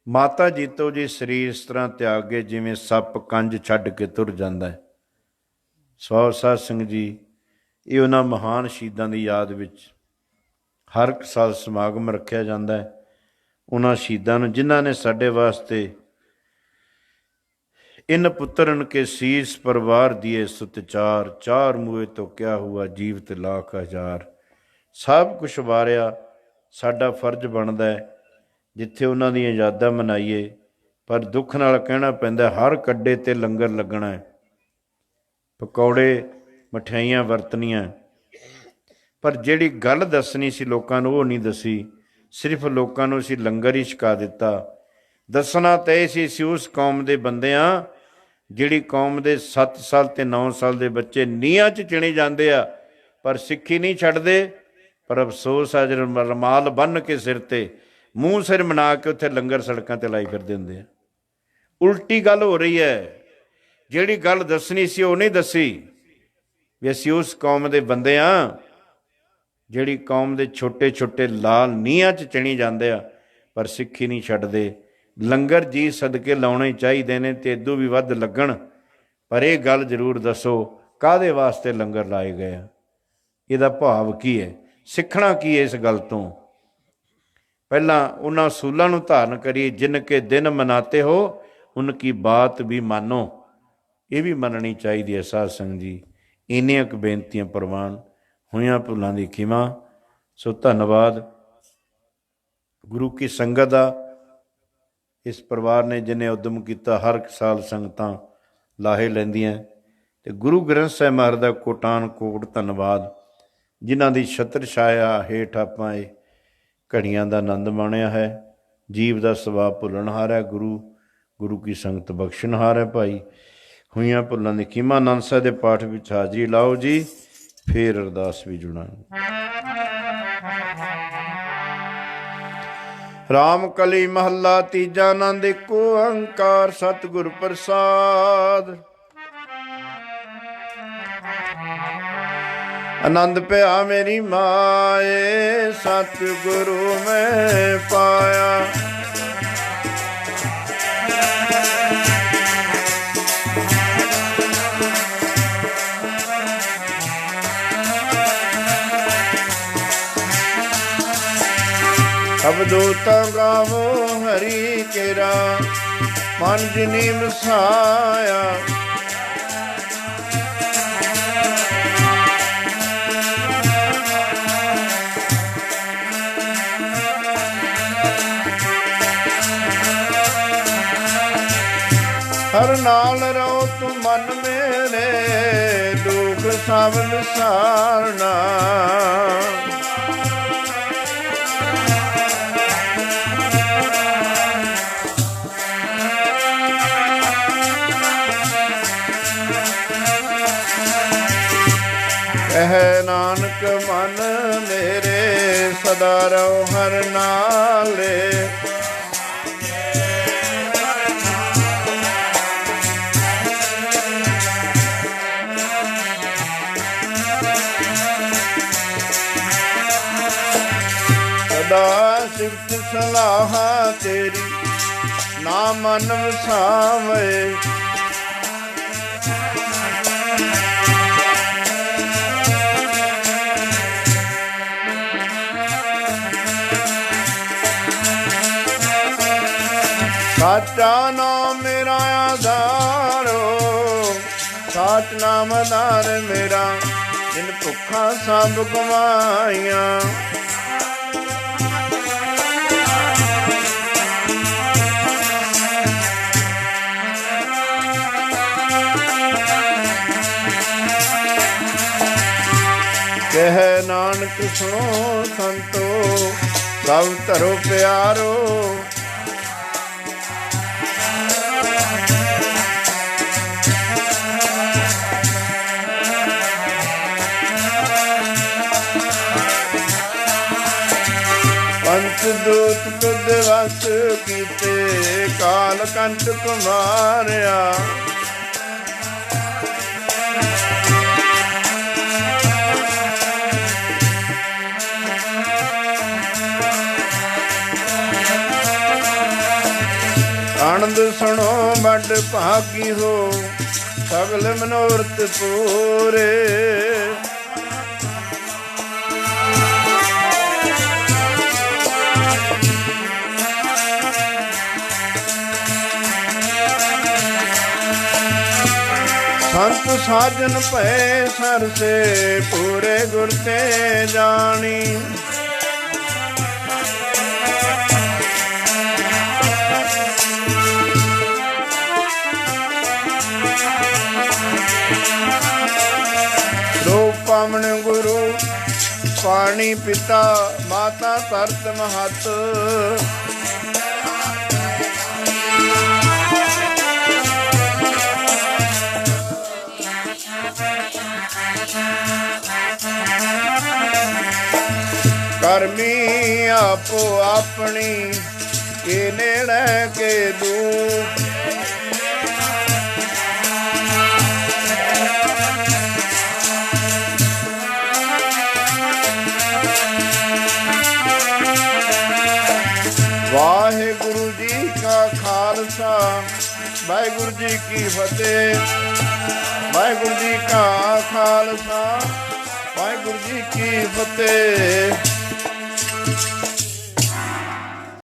ਮਾਤਾ ਜੀਤੋ ਜੀ ਸਰੀਰ ਇਸ ਤਰ੍ਹਾਂ ਤਿਆਗ ਗਏ ਜਿਵੇਂ ਸੱਪ ਕੰਜ ਛੱਡ ਕੇ ਤੁਰ ਜਾਂਦਾ ਹੈ। ਸੋ ਸਾਧ ਸੰਗਤ ਜੀ, ਇਹ ਉਹਨਾਂ ਮਹਾਨ ਸ਼ਹੀਦਾਂ ਦੀ ਯਾਦ ਵਿੱਚ ਹਰ ਇੱਕ ਸਾਲ ਸਮਾਗਮ ਰੱਖਿਆ ਜਾਂਦਾ ਹੈ। ਉਹਨਾਂ ਸ਼ਹੀਦਾਂ ਨੂੰ ਜਿਨ੍ਹਾਂ ਨੇ ਸਾਡੇ ਵਾਸਤੇ ਇਨ ਪੁੱਤਰਨ ਕੇ ਸੀਸ ਪਰਿਵਾਰ ਦੀਏ ਸੁਤਚਾਰ, ਚਾਰ ਮੂਏ ਤੋਂ ਕਿਆ ਹੁਆ ਜੀਵਤ ਲਾਖ ਹਜ਼ਾਰ। ਸਭ ਕੁਛ ਵਾਰਿਆ। ਸਾਡਾ ਫਰਜ਼ ਬਣਦਾ ਹੈ ਜਿੱਥੇ ਉਹਨਾਂ ਦੀਆਂ ਯਾਦਾਂ ਮਨਾਈਏ, ਪਰ ਦੁੱਖ ਨਾਲ ਕਹਿਣਾ ਪੈਂਦਾ, ਹਰ ਕੱਡੇ 'ਤੇ ਲੰਗਰ ਲੱਗਣਾ ਹੈ, ਪਕੌੜੇ ਮਠਿਆਈਆਂ ਵਰਤਣੀਆਂ। ਪਰ ਜਿਹੜੀ ਗੱਲ ਦੱਸਣੀ ਸੀ ਲੋਕਾਂ ਨੂੰ, ਉਹ ਨਹੀਂ ਦੱਸੀ। ਸਿਰਫ ਲੋਕਾਂ ਨੂੰ ਅਸੀਂ ਲੰਗਰ ਹੀ ਛਕਾ ਦਿੱਤਾ। ਦੱਸਣਾ ਤਾਂ ਇਹ ਸੀ, ਅਸੀਂ ਉਸ ਕੌਮ ਦੇ ਬੰਦੇ ਹਾਂ ਜਿਹੜੀ ਕੌਮ ਦੇ 7 ਸਾਲ ਤੇ 9 ਸਾਲ ਦੇ ਬੱਚੇ ਨੀਹਾਂ 'ਚ ਚਿਣੇ ਜਾਂਦੇ ਆ, ਪਰ ਸਿੱਖੀ ਨਹੀਂ ਛੱਡਦੇ। ਪਰ ਅਫਸੋਸ ਆ, ਜਿਹੜੇ ਰੁਮਾਲ ਬੰਨ੍ਹ ਕੇ ਸਿਰ 'ਤੇ, ਮੂੰਹ ਸਿਰ ਬਣਾ ਕੇ ਉੱਥੇ ਲੰਗਰ ਸੜਕਾਂ 'ਤੇ ਲਾਈ ਫਿਰਦੇ ਹੁੰਦੇ ਆ। ਉਲਟੀ ਗੱਲ ਹੋ ਰਹੀ ਹੈ। ਜਿਹੜੀ ਗੱਲ ਦੱਸਣੀ ਸੀ ਉਹ ਨਹੀਂ ਦੱਸੀ, ਵੀ ਅਸੀਂ ਉਸ ਕੌਮ ਦੇ ਬੰਦੇ ਹਾਂ ਜਿਹੜੀ ਕੌਮ ਦੇ ਛੋਟੇ ਛੋਟੇ ਲਾਲ ਨੀਹਾਂ 'ਚ ਚਿਣੀ ਜਾਂਦੇ ਆ, ਪਰ ਸਿੱਖੀ ਨਹੀਂ ਛੱਡਦੇ। ਲੰਗਰ ਜੀ ਸਦਕੇ ਲਾਉਣੇ ਚਾਹੀਦੇ ਨੇ, ਅਤੇ ਇਦੋਂ ਵੀ ਵੱਧ ਲੱਗਣ, ਪਰ ਇਹ ਗੱਲ ਜ਼ਰੂਰ ਦੱਸੋ ਕਾਹਦੇ ਵਾਸਤੇ ਲੰਗਰ ਲਾਏ ਗਏ ਆ, ਇਹਦਾ ਭਾਵ ਕੀ ਹੈ, ਸਿੱਖਣਾ ਕੀ ਹੈ ਇਸ ਗੱਲ ਤੋਂ। ਪਹਿਲਾਂ ਉਹਨਾਂ ਅਸੂਲਾਂ ਨੂੰ ਧਾਰਨ ਕਰੀਏ, ਜਿਨ ਕੇ ਦਿਨ ਮਨਾਤੇ ਹੋ ਉਨਕੀ ਬਾਤ ਵੀ ਮਾਨੋ। ਇਹ ਵੀ ਮੰਨਣੀ ਚਾਹੀਦੀ ਹੈ ਸਾਧ ਸੰਗਤ ਜੀ। ਇੰਨੀਆਂ ਕੁ ਬੇਨਤੀਆਂ ਪ੍ਰਵਾਨ। ਹੋਈਆਂ ਭੁੱਲਾਂ ਦੀ ਖਿਮਾ। ਸੋ ਧੰਨਵਾਦ ਗੁਰੂ ਕੀ ਸੰਗਤ ਦਾ, ਇਸ ਪਰਿਵਾਰ ਨੇ ਜਿਹਨੇ ਉਦਮ ਕੀਤਾ। ਹਰ ਇੱਕ ਸਾਲ ਸੰਗਤਾਂ ਲਾਹੇ ਲੈਂਦੀਆਂ ਅਤੇ ਗੁਰੂ ਗ੍ਰੰਥ ਸਾਹਿਬ ਮਹਾਰਾਜ ਦਾ ਕੋਟਾਨ ਕੋਟ ਧੰਨਵਾਦ, ਜਿਨ੍ਹਾਂ ਦੀ ਛਤਰ ਛਾਇਆ ਹੇਠ ਆਪਾਂ ਇਹ ਘੜੀਆਂ ਦਾ ਆਨੰਦ ਮਾਣਿਆ ਹੈ। ਜੀਵ ਦਾ ਸੁਭਾਅ ਭੁੱਲਣਹਾਰ ਹੈ, ਗੁਰੂ ਕੀ ਸੰਗਤ ਬਖਸ਼ਣਹਾਰ ਹੈ। ਭਾਈ ਹੋਈਆਂ ਭੁੱਲਾਂ ਦੀ ਖਿਮਾ। ਆਨੰਦ ਸਾਹਿਬ ਦੇ ਪਾਠ ਵਿੱਚ ਹਾਜ਼ਰੀ ਲਾਓ ਜੀ, ਫੇਰ ਅਰਦਾਸ ਵੀ ਜੁੜਾਂਗੇ। ਰਾਮ ਕਲੀ ਮਹੱਲਾ ਤੀਜਾ। ਆਨੰਦ ਏਕ ਓੰਕਾਰ ਸਤਿਗੁਰ ਪ੍ਰਸਾਦ। ਆਨੰਦ ਪਿਆ ਮੇਰੀ ਮਾਏ, ਸਤਿਗੁਰੂ ਮੈਂ ਪਾਇਆ। ਅਵਧੂਤਾ ਗਾਵੋ ਹਰੀ ਕੇਰਾ, ਮਨ ਜਿਨੀ ਵਸਾਇਆ। ਹਰ ਨਾਲ ਰਹੋ ਤੂੰ ਮਨ ਮੇਰੇ, ਦੁਖ ਸਭ ਵਿਸਾਰਨਾ। ਕਹਿ ਨਾਨਕ ਮਨ ਮੇਰੇ, ਸਦਾ ਰਹੋ ਹਰ ਨਾਲੇ। ਸਦਾ ਸਿਫਤ ਸਲਾਹ ਤੇਰੀ, ਨਾ ਮਨ ਵਸਾਵੇ। ਸਾਚਾ ਨਾਮ ਮੇਰਾ ਆਧਾਰੋ, ਸਾਚ ਨਾਮ ਆਧਾਰ ਮੇਰਾ। ਜਿਨ ਭੁੱਖਾਂ ਸਭ ਗਵਾਈਆਂ, ਕਹਿ ਨਾਨਕ ਸੁਣੋ ਸੰਤੋ, ਸਭ ਧਰੋ ਪਿਆਰੋ। ਪੰਚ ਦੂਤ ਤੁਧ ਵਸ ਕੀਤੇ, ਕਾਲ ਕੰਟਕ ਮਾਰਿਆ। ਆਨੰਦ ਸੁਣੋ ਵੱਡ ਭਾਗੀ ਹੋ, ਸਗਲ ਮਨੋਰਥ ਪੂਰੇ। ਸੰਤ ਸਾਜਨ ਭਏ ਸਰਸੇ, ਪੂਰੇ ਗੁਰ ਤੇ ਜਾਣੀ। ਰੂਪ ਪਾਵਨ ਗੁਰੂ ਪਾਣੀ ਪਿਤਾ, ਮਾਤਾ ਧਰਤ ਮਹਤ। ਕਰਮੀ ਆਪੋ ਆਪਣੀ, ਕੇ ਨੇੜੇ ਕੇ ਦੂਰ। ਵਾਹਿਗੁਰੂ ਜੀ ਕਾ ਖਾਲਸਾ, ਵਾਹਿਗੁਰੂ ਜੀ ਕੀ ਫਤਿਹ। ਵਾਹਿਗੁਰੂ ਜੀ ਕਾ ਖਾਲਸਾ, ਵਾਹਿਗੁਰੂ ਜੀ ਕੀ ਫਤਿਹ।